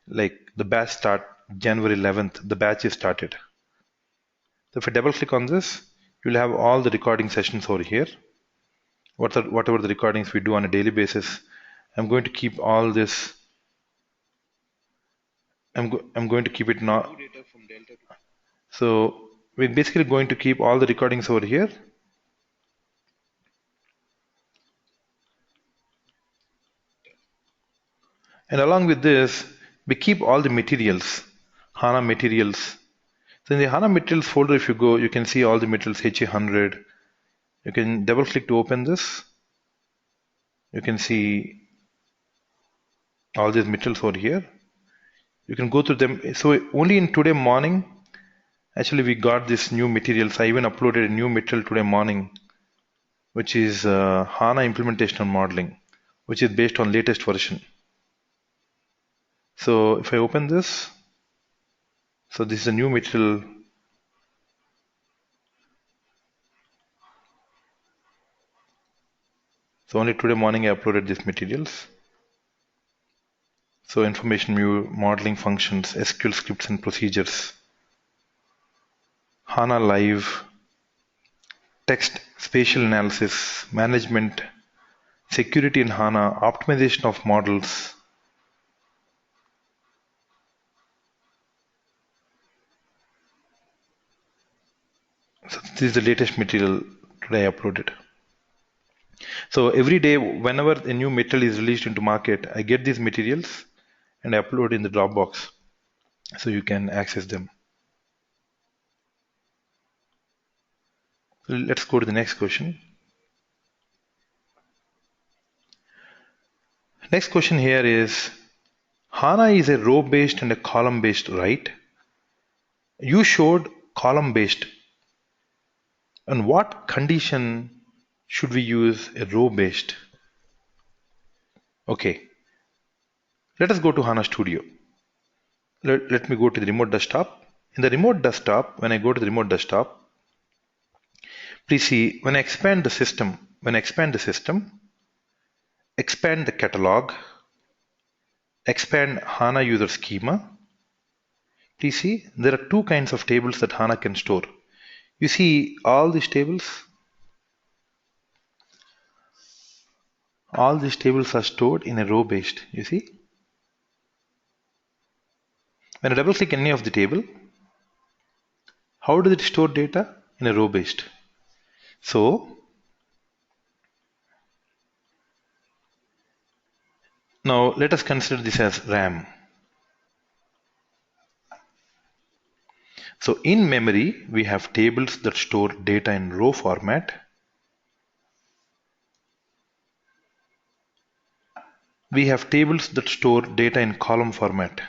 like the batch start January 11th, the batch is started. So if I double click on this, you'll have all the recording sessions over here. Whatever the recordings we do on a daily basis. I'm going to keep all this. I'm going to keep it now. So we're basically going to keep all the recordings over here. And along with this, we keep all the materials, HANA materials. So in the HANA materials folder, if you go, you can see all the materials HA100. You can double click to open this. You can see all these materials over here. You can go through them. So only in today morning, actually we got this new materials. I even uploaded a new material today morning, which is HANA implementation and modeling, which is based on latest version. So if I open this, so this is a new material. So only today morning I uploaded these materials. So information view, modeling functions, SQL scripts and procedures, HANA Live, text spatial analysis, management, security in HANA, optimization of models. So this is the latest material today I uploaded. So every day, whenever a new material is released into market, I get these materials and I upload in the Dropbox so you can access them. So let's go to the next question. Next question here is, HANA is a row-based and a column-based, right? You showed column-based. On what condition should we use a row-based? Okay, let us go to HANA Studio. let me go to the remote desktop. In the remote desktop, when I go to the remote desktop, please see when I expand the system, expand the catalog, expand HANA user schema. Please see there are two kinds of tables that HANA can store. You see all these tables are stored in a row based. You see, when I double click any of the table, how does it store data? In a row based. So now let us consider this as RAM. So in memory, we have tables that store data in row format. We have tables that store data in column format.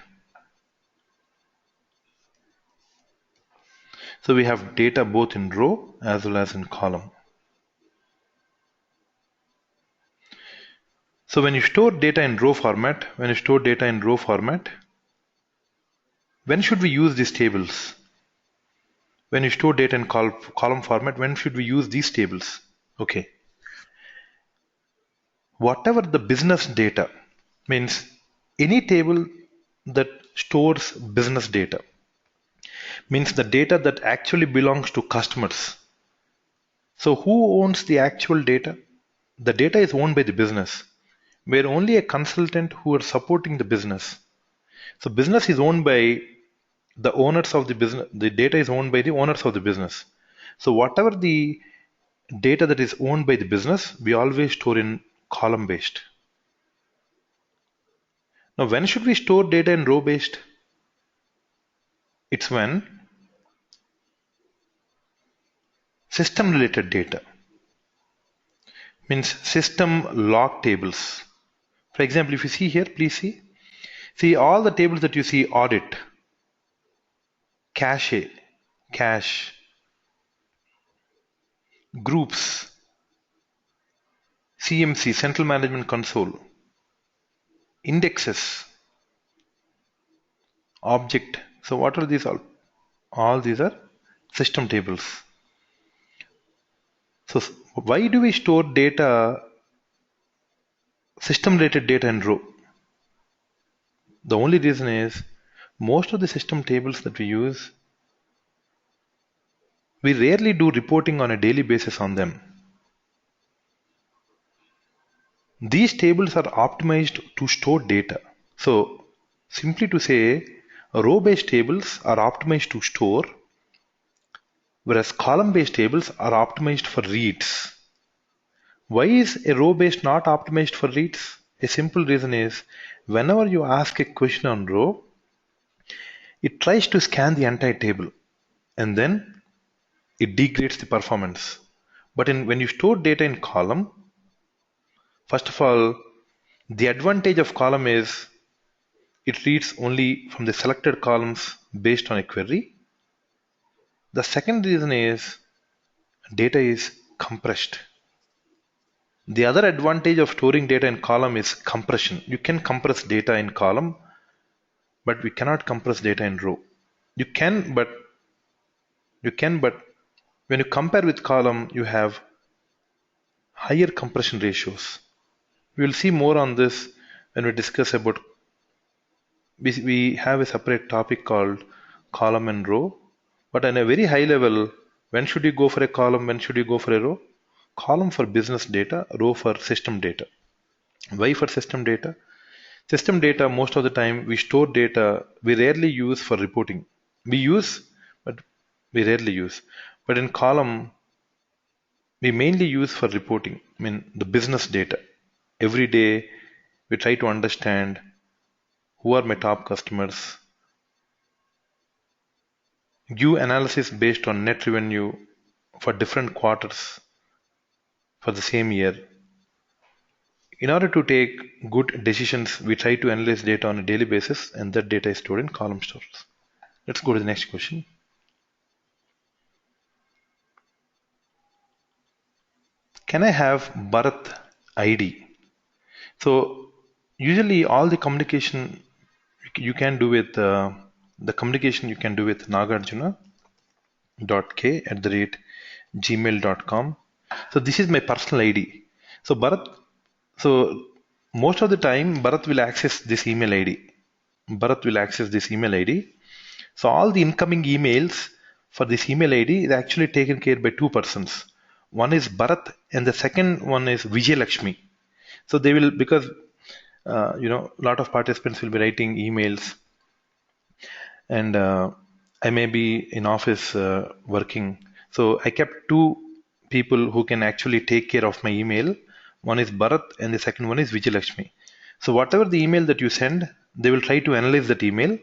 So we have data both in row as well as in column. So when you store data in row format, when should we use these tables? When you store data in column format, when should we use these tables? Okay. Whatever the business data, means any table that stores business data, means the data that actually belongs to customers. So who owns the actual data? The data is owned by the business. We're only a consultant who are supporting the business. So business is owned by the owners of the business. The data is owned by the owners of the business. So whatever the data that is owned by the business, we always store in column based. Now when should we store data in row based? It's when system related data, means system log tables. For example, if you see here, please see all the tables that you see: audit, cache, groups, CMC, central management console, indexes, object. So what are these all? All these are system tables. So why do we store data, system related data in row? The only reason is most of the system tables that we use, we rarely do reporting on a daily basis on them. These tables are optimized to store data. So simply to say, row-based tables are optimized to store, whereas column-based tables are optimized for reads. Why is a row-based not optimized for reads? A simple reason is, whenever you ask a question on row, it tries to scan the entire table and then it degrades the performance. But when you store data in column, first of all, the advantage of column is it reads only from the selected columns based on a query. The second reason is data is compressed. The other advantage of storing data in column is compression. You can compress data in column, but we cannot compress data in row. You can, but when you compare with column, you have higher compression ratios. We will see more on this when we discuss about, we have a separate topic called column and row. But on a very high level, when should you go for a column, when should you go for a row? Column for business data, row for system data. Why for system data? System data, most of the time we store data, we rarely use for reporting. We use, but we rarely use. But in column, we mainly use for reporting, I mean the business data. Every day we try to understand who are my top customers, give analysis based on net revenue for different quarters for the same year. In order to take good decisions, we try to analyze data on a daily basis, and that data is stored in column stores. Let's go to the next question. Can I have Bharat ID? So usually all the communication you can do with the communication you can do with nagarjuna.k@gmail.com. So this is my personal ID. So Bharat, so most of the time Bharat will access this email ID. Bharat will access this email ID. So all the incoming emails for this email ID is actually taken care by two persons. One is Bharat and the second one is Vijay Lakshmi. So they will, because a lot of participants will be writing emails, and I may be in office working. So I kept two people who can actually take care of my email. One is Bharat and the second one is Vijay Lakshmi. So whatever the email that you send, they will try to analyze that email.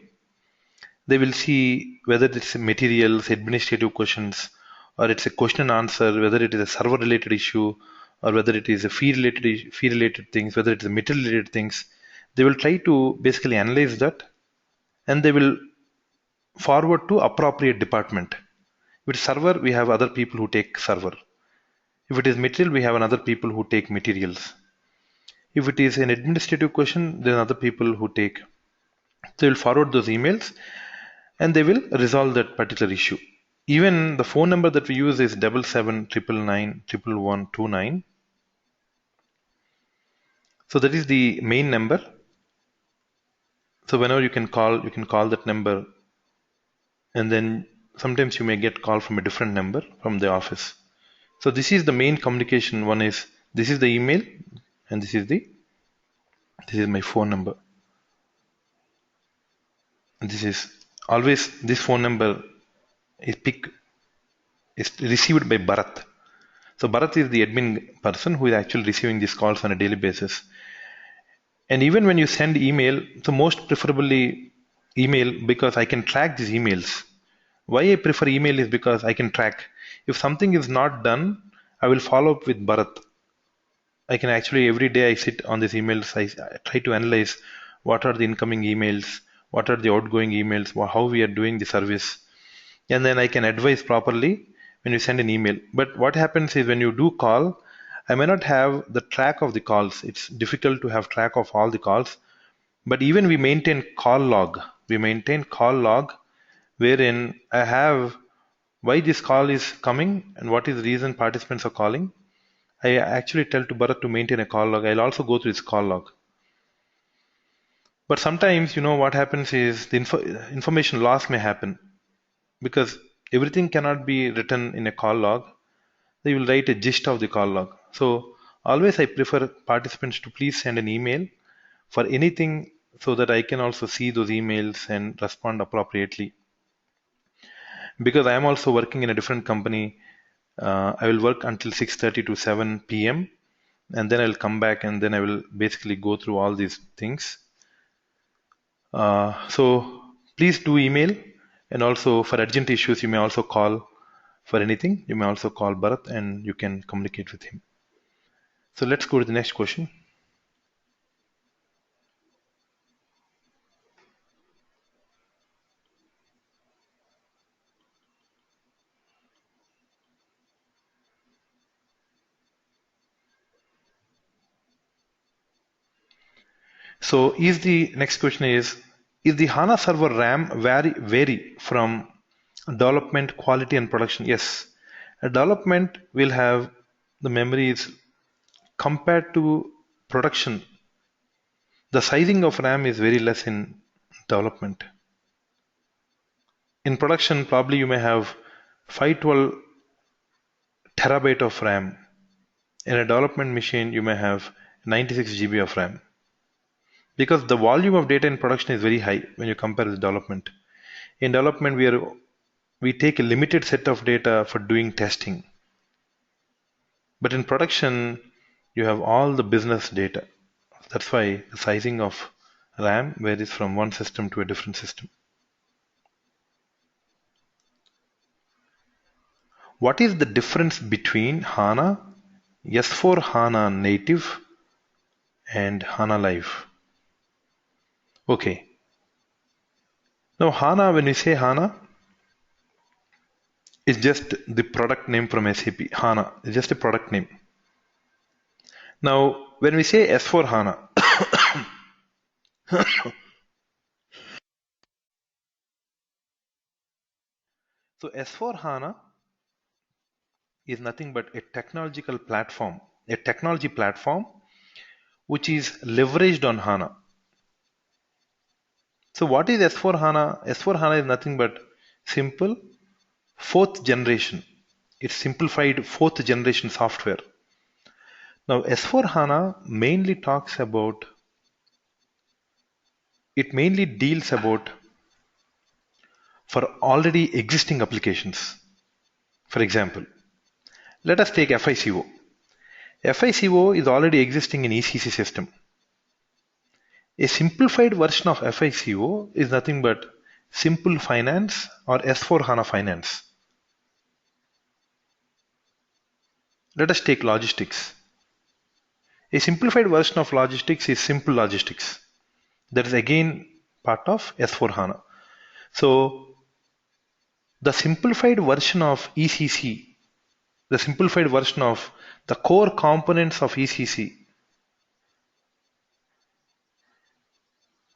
They will see whether it's materials, administrative questions, or it's a question and answer, whether it is a server related issue, or whether it is a fee related things, whether it is a material related things. They will try to basically analyze that, and they will forward to appropriate department. If it's server, we have other people who take server. If it is material, we have another people who take materials. If it is an administrative question, then other people who take. They will forward those emails and they will resolve that particular issue. Even the phone number that we use is 7799911129. So that is the main number. So whenever you can call that number, and then sometimes you may get call from a different number from the office. So this is the main communication. One is, this is the email, and this is my phone number. And this is always, this phone number is received by Bharat. So Bharat is the admin person who is actually receiving these calls on a daily basis. And even when you send email, so most preferably email, because I can track these emails. Why I prefer email is because I can track. If something is not done, I will follow up with Bharat. I can actually, every day I sit on these emails, I try to analyze what are the incoming emails, what are the outgoing emails, how we are doing the service. And then I can advise properly when you send an email. But what happens is when you do call, I may not have the track of the calls. It's difficult to have track of all the calls. But even we maintain call log. We maintain call log wherein I have why this call is coming and what is the reason participants are calling. I actually tell to Bharat to maintain a call log. I'll also go through his call log. But sometimes, what happens is the information loss may happen because everything cannot be written in a call log. They will write a gist of the call log. So always I prefer participants to please send an email for anything so that I can also see those emails and respond appropriately. Because I am also working in a different company, I will work until 6:30 to 7 p.m. and then I'll come back and then I will basically go through all these things. So please do email, and also for urgent issues you may also call. For anything you may also call Bharat and you can communicate with him. So let's go to the next question. So the next question is the HANA server RAM vary from development, quality and production? Yes. A development will have the memories compared to production. The sizing of RAM is very less in development. In production, probably you may have 512 terabyte of RAM. In a development machine, you may have 96 GB of RAM. Because the volume of data in production is very high when you compare with development. In development, we take a limited set of data for doing testing. But in production, you have all the business data. That's why the sizing of RAM varies from one system to a different system. What is the difference between HANA, S4 HANA native, and HANA Live? Okay. Now HANA, when we say HANA, it's just the product name from SAP. HANA is just a product name. Now, when we say S4 HANA, So S4HANA is nothing but a technology platform which is leveraged on HANA. So what is S4HANA? S4HANA is nothing but simple fourth generation. It's simplified fourth generation software. Now S4HANA mainly deals about for already existing applications. For example, let us take FICO. FICO is already existing in ECC system. A simplified version of FICO is nothing but Simple Finance or S4HANA Finance. Let us take logistics. A simplified version of logistics is Simple Logistics. That is again part of S4HANA. So the simplified version of ECC, the simplified version of the core components of ECC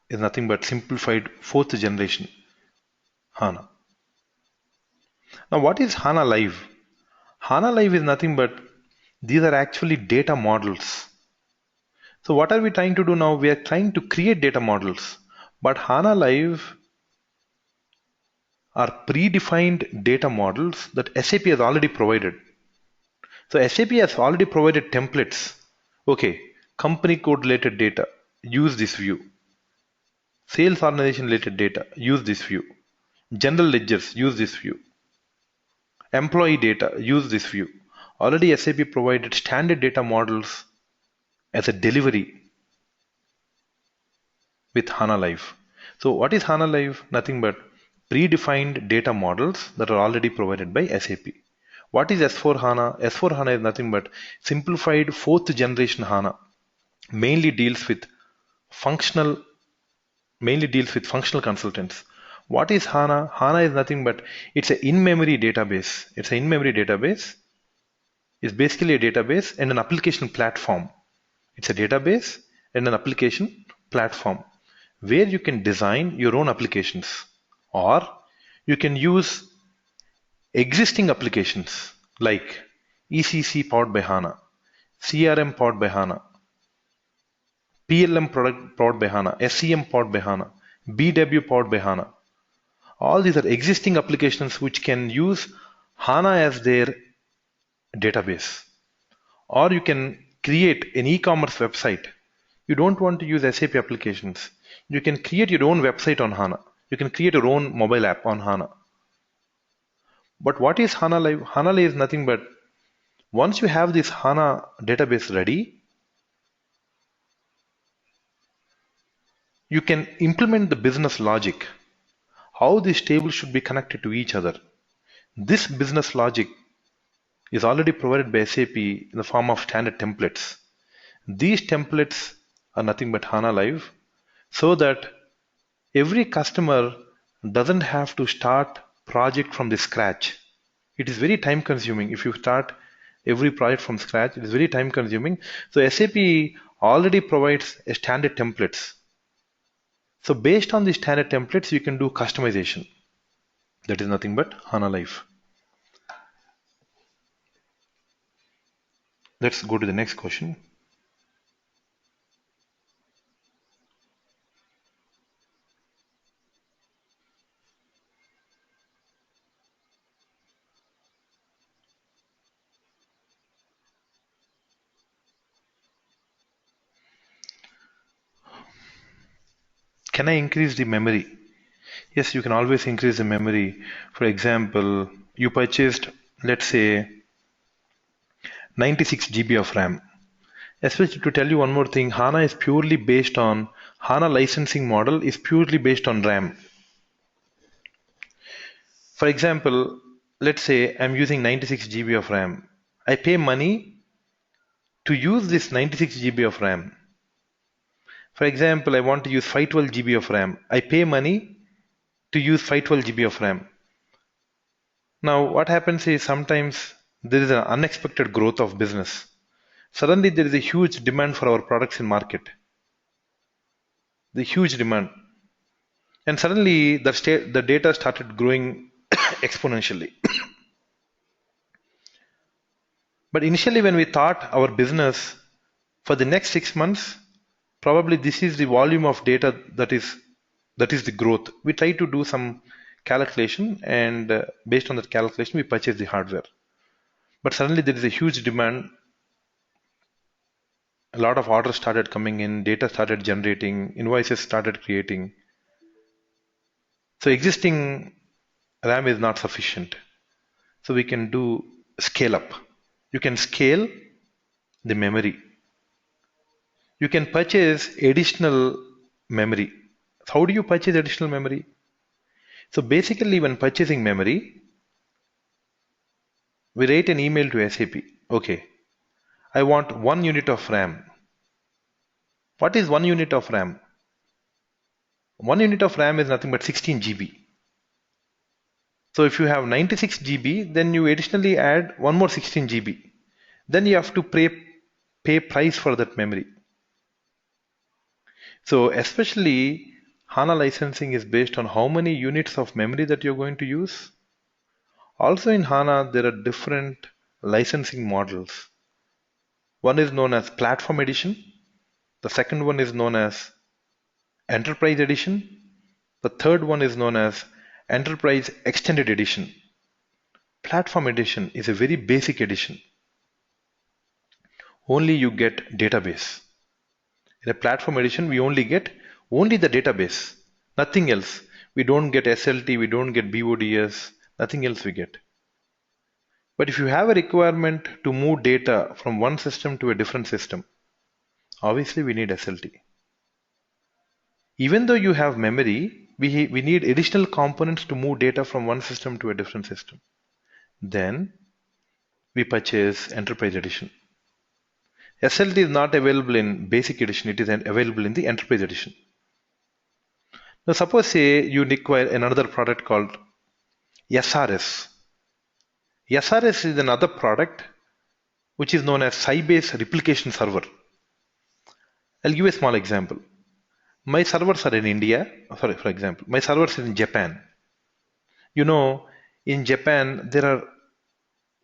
is nothing but simplified fourth generation HANA. Now what is HANA Live? HANA Live is nothing but these are actually data models. So what are we trying to do now? We are trying to create data models, but HANA Live are predefined data models that SAP has already provided. So SAP has already provided templates. Okay, company code related data, use this view. Sales organization related data, use this view. General ledgers, use this view. Employee data, use this view. Already SAP provided standard data models as a delivery with HANA Live. So what is HANA Live? Nothing but predefined data models that are already provided by SAP. What is S4HANA? S4HANA is nothing but simplified fourth generation HANA. Mainly deals with functional consultants. What is HANA? HANA is nothing but it's an in-memory database. It's basically a database and an application platform. It's a database and an application platform where you can design your own applications or you can use existing applications like ECC powered by HANA, CRM powered by HANA, PLM product powered by HANA, SCM powered by HANA, BW powered by HANA. All these are existing applications which can use HANA as their database. Or you can create an e-commerce website. You don't want to use SAP applications. You can create your own website on HANA. You can create your own mobile app on HANA. But what is HANA Live? HANA Live is nothing but once you have this HANA database ready, you can implement the business logic, how these tables should be connected to each other. This business logic is already provided by SAP in the form of standard templates. These templates are nothing but HANA Live so that every customer doesn't have to start project from the scratch. It is very time consuming. If you start every project from scratch, it is very time consuming. So SAP already provides a standard templates. So based on the standard templates, you can do customization. That is nothing but HANA Live. Let's go to the next question. Can I increase the memory? Yes, you can always increase the memory. For example, you purchased, let's say, 96 GB of RAM. Especially to tell you one more thing, HANA licensing model is purely based on RAM. For example, let's say I'm using 96 GB of RAM. I pay money to use this 96 GB of RAM. For example, I want to use 512 GB of RAM. I pay money to use 512 GB of RAM. Now, what happens is sometimes there is an unexpected growth of business. Suddenly, there is a huge demand for our products in market. The huge demand. And suddenly, the data started growing exponentially. But initially, when we thought our business for the next 6 months, probably this is the volume of data that is the growth. We try to do some calculation, and based on that calculation, we purchase the hardware. But suddenly there is a huge demand. A lot of orders started coming in, data started generating, invoices started creating. So existing RAM is not sufficient. So we can do scale up. You can scale the memory. You can purchase additional memory. How do you purchase additional memory? So basically, when purchasing memory, we write an email to SAP. Okay, I want 1 unit of RAM. What is 1 unit of RAM? 1 unit of RAM is nothing but 16 GB. So if you have 96 GB, then you additionally add one more 16 GB. Then you have to pay price for that memory. So especially HANA licensing is based on how many units of memory that you're going to use. Also in HANA, there are different licensing models. One is known as Platform Edition. The second one is known as Enterprise Edition. The third one is known as Enterprise Extended Edition. Platform Edition is a very basic edition. Only you get database. In a Platform Edition, we only get only the database, nothing else. We don't get SLT, we don't get BODS, nothing else we get. But if you have a requirement to move data from one system to a different system, obviously we need SLT. Even though you have memory, we need additional components to move data from one system to a different system. Then we purchase Enterprise Edition. SLT is not available in Basic Edition, it is available in the Enterprise Edition. Now suppose say you require another product called SRS. SRS is another product which is known as Sybase Replication Server. I'll give a small example. My servers are in India, for example, my servers are in Japan. You know, in Japan, there are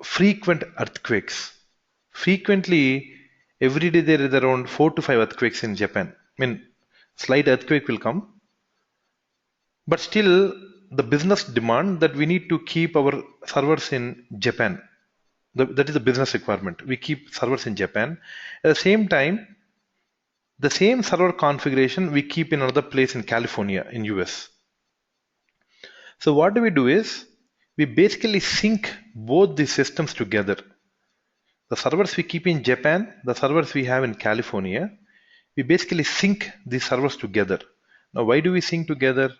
frequent earthquakes. Frequently, every day there is around 4 to 5 earthquakes in Japan. I mean, slight earthquake will come, but still the business demand that we need to keep our servers in Japan. That is the business requirement. We keep servers in Japan. At the same time, the same server configuration we keep in another place in California, in US. So what do we do is, we basically sync both these systems together. The servers we keep in Japan, the servers we have in California, we basically sync these servers together. Now, why do we sync together?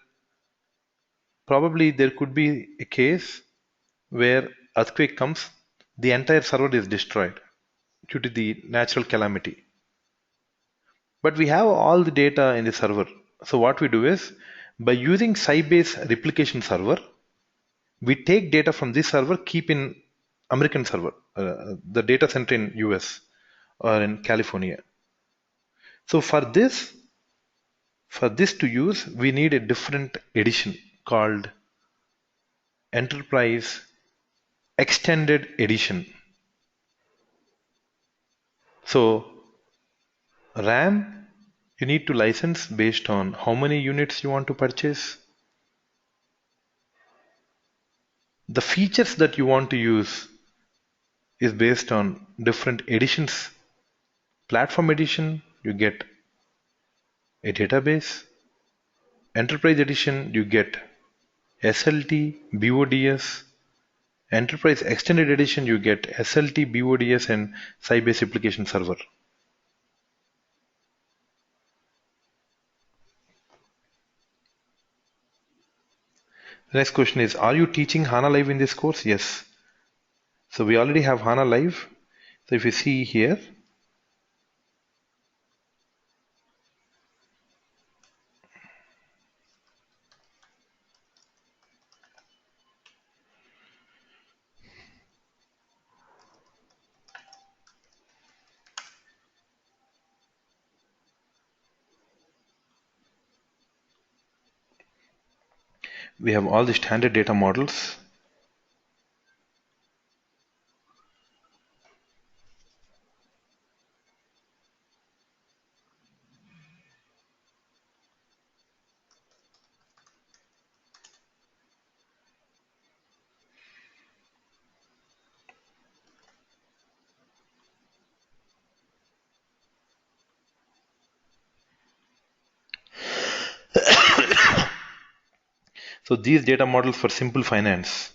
Probably there could be a case where earthquake comes, the entire server is destroyed due to the natural calamity. But we have all the data in the server. So what we do is, by using Sybase replication server, we take data from this server, keep in American server, the data center in US or in California. So for this to use, we need a different edition called Enterprise Extended Edition. So RAM, you need to license based on how many units you want to purchase. The features that you want to use is based on different editions. Platform Edition, you get a database. Enterprise Edition, you get SLT, BODS. Enterprise Extended Edition, you get SLT, BODS, and Sybase Application Server. The next question is, are you teaching HANA Live in this course? Yes. So we already have HANA Live. So if you see here, We have all the standard data models. So these data models for simple finance.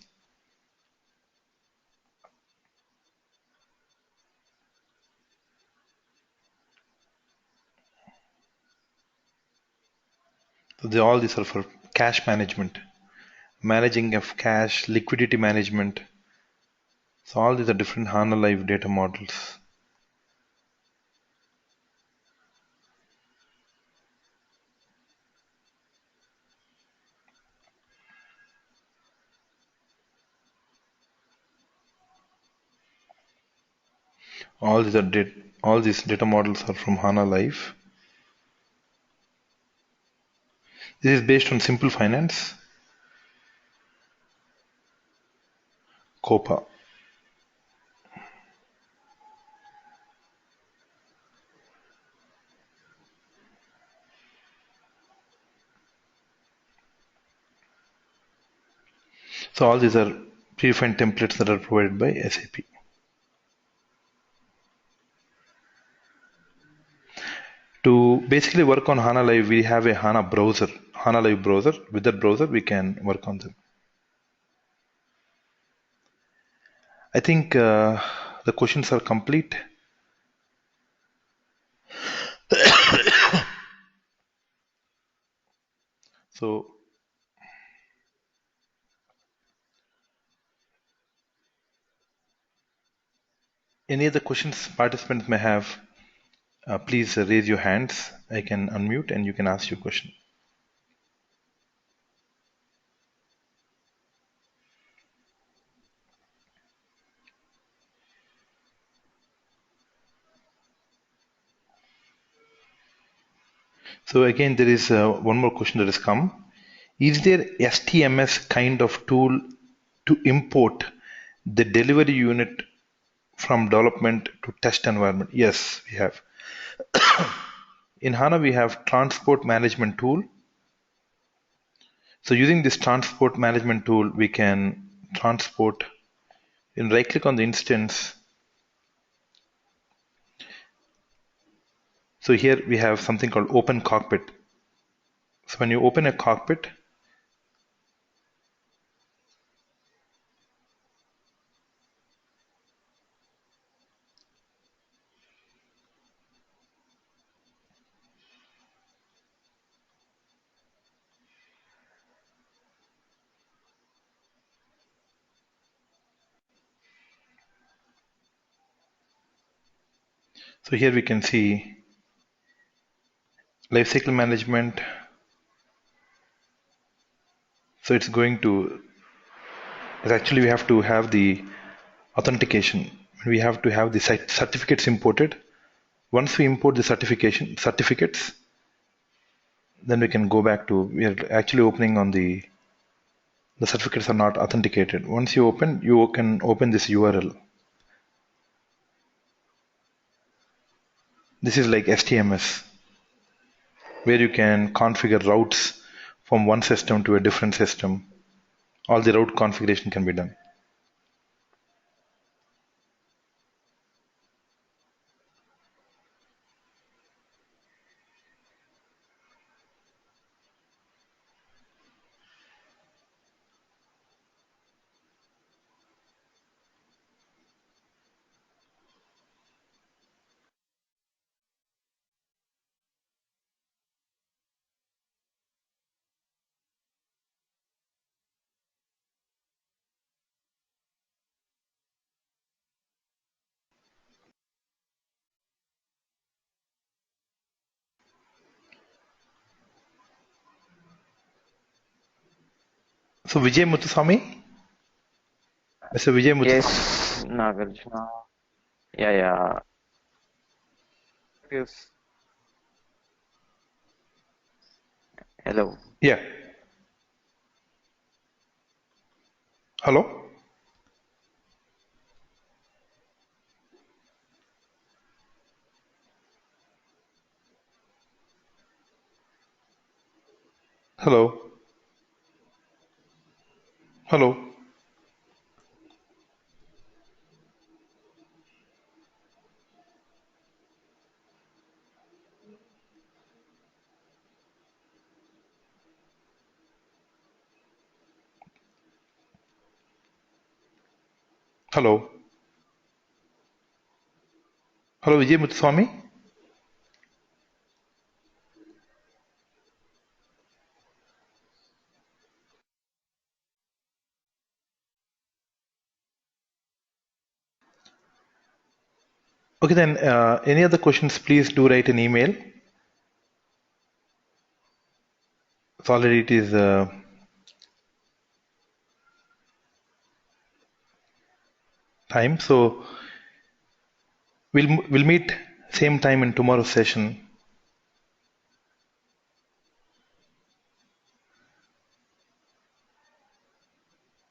So all these are for cash management, managing of cash, liquidity management. So all these are different HANA Live data models. All these data models are from HANA Live. This is based on simple finance, COPA. So all these are predefined templates that are provided by SAP. To basically work on HANA Live, we have a HANA browser, HANA Live browser. With that browser, we can work on them. I think the questions are complete. So any other questions participants may have, please raise your hands. I can unmute and you can ask your question. So again, there is one more question that has come. Is there STMS kind of tool to import the delivery unit from development to test environment? Yes, we have. In HANA, we have transport management tool. So using this transport management tool, we can transport, and right click on the instance. So here we have something called open cockpit. So when you open a cockpit, so here we can see lifecycle management. So it's going to, actually we have to have the authentication. We have to have the certificates imported. Once we import the certificates, then we can go back to, we are actually opening on the certificates are not authenticated. Once you open, you can open this URL. This is like STMS, where you can configure routes from one system to a different system. All the route configuration can be done. So Vijay Muthuswamy, Mr. Vijay Muthuswamy. Yes, Nagarjuna. Yeah, yeah. Yes. Hello. Yeah. Hello? Hello? Hello? Hello? Hello, Vijay Muthuswamy? Okay, then any other questions, please do write an email. So already it is time. So we'll meet same time in tomorrow's session.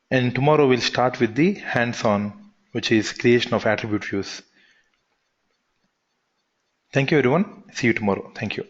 And tomorrow we'll start with the hands-on, which is creation of attribute views. Thank you, everyone. See you tomorrow. Thank you.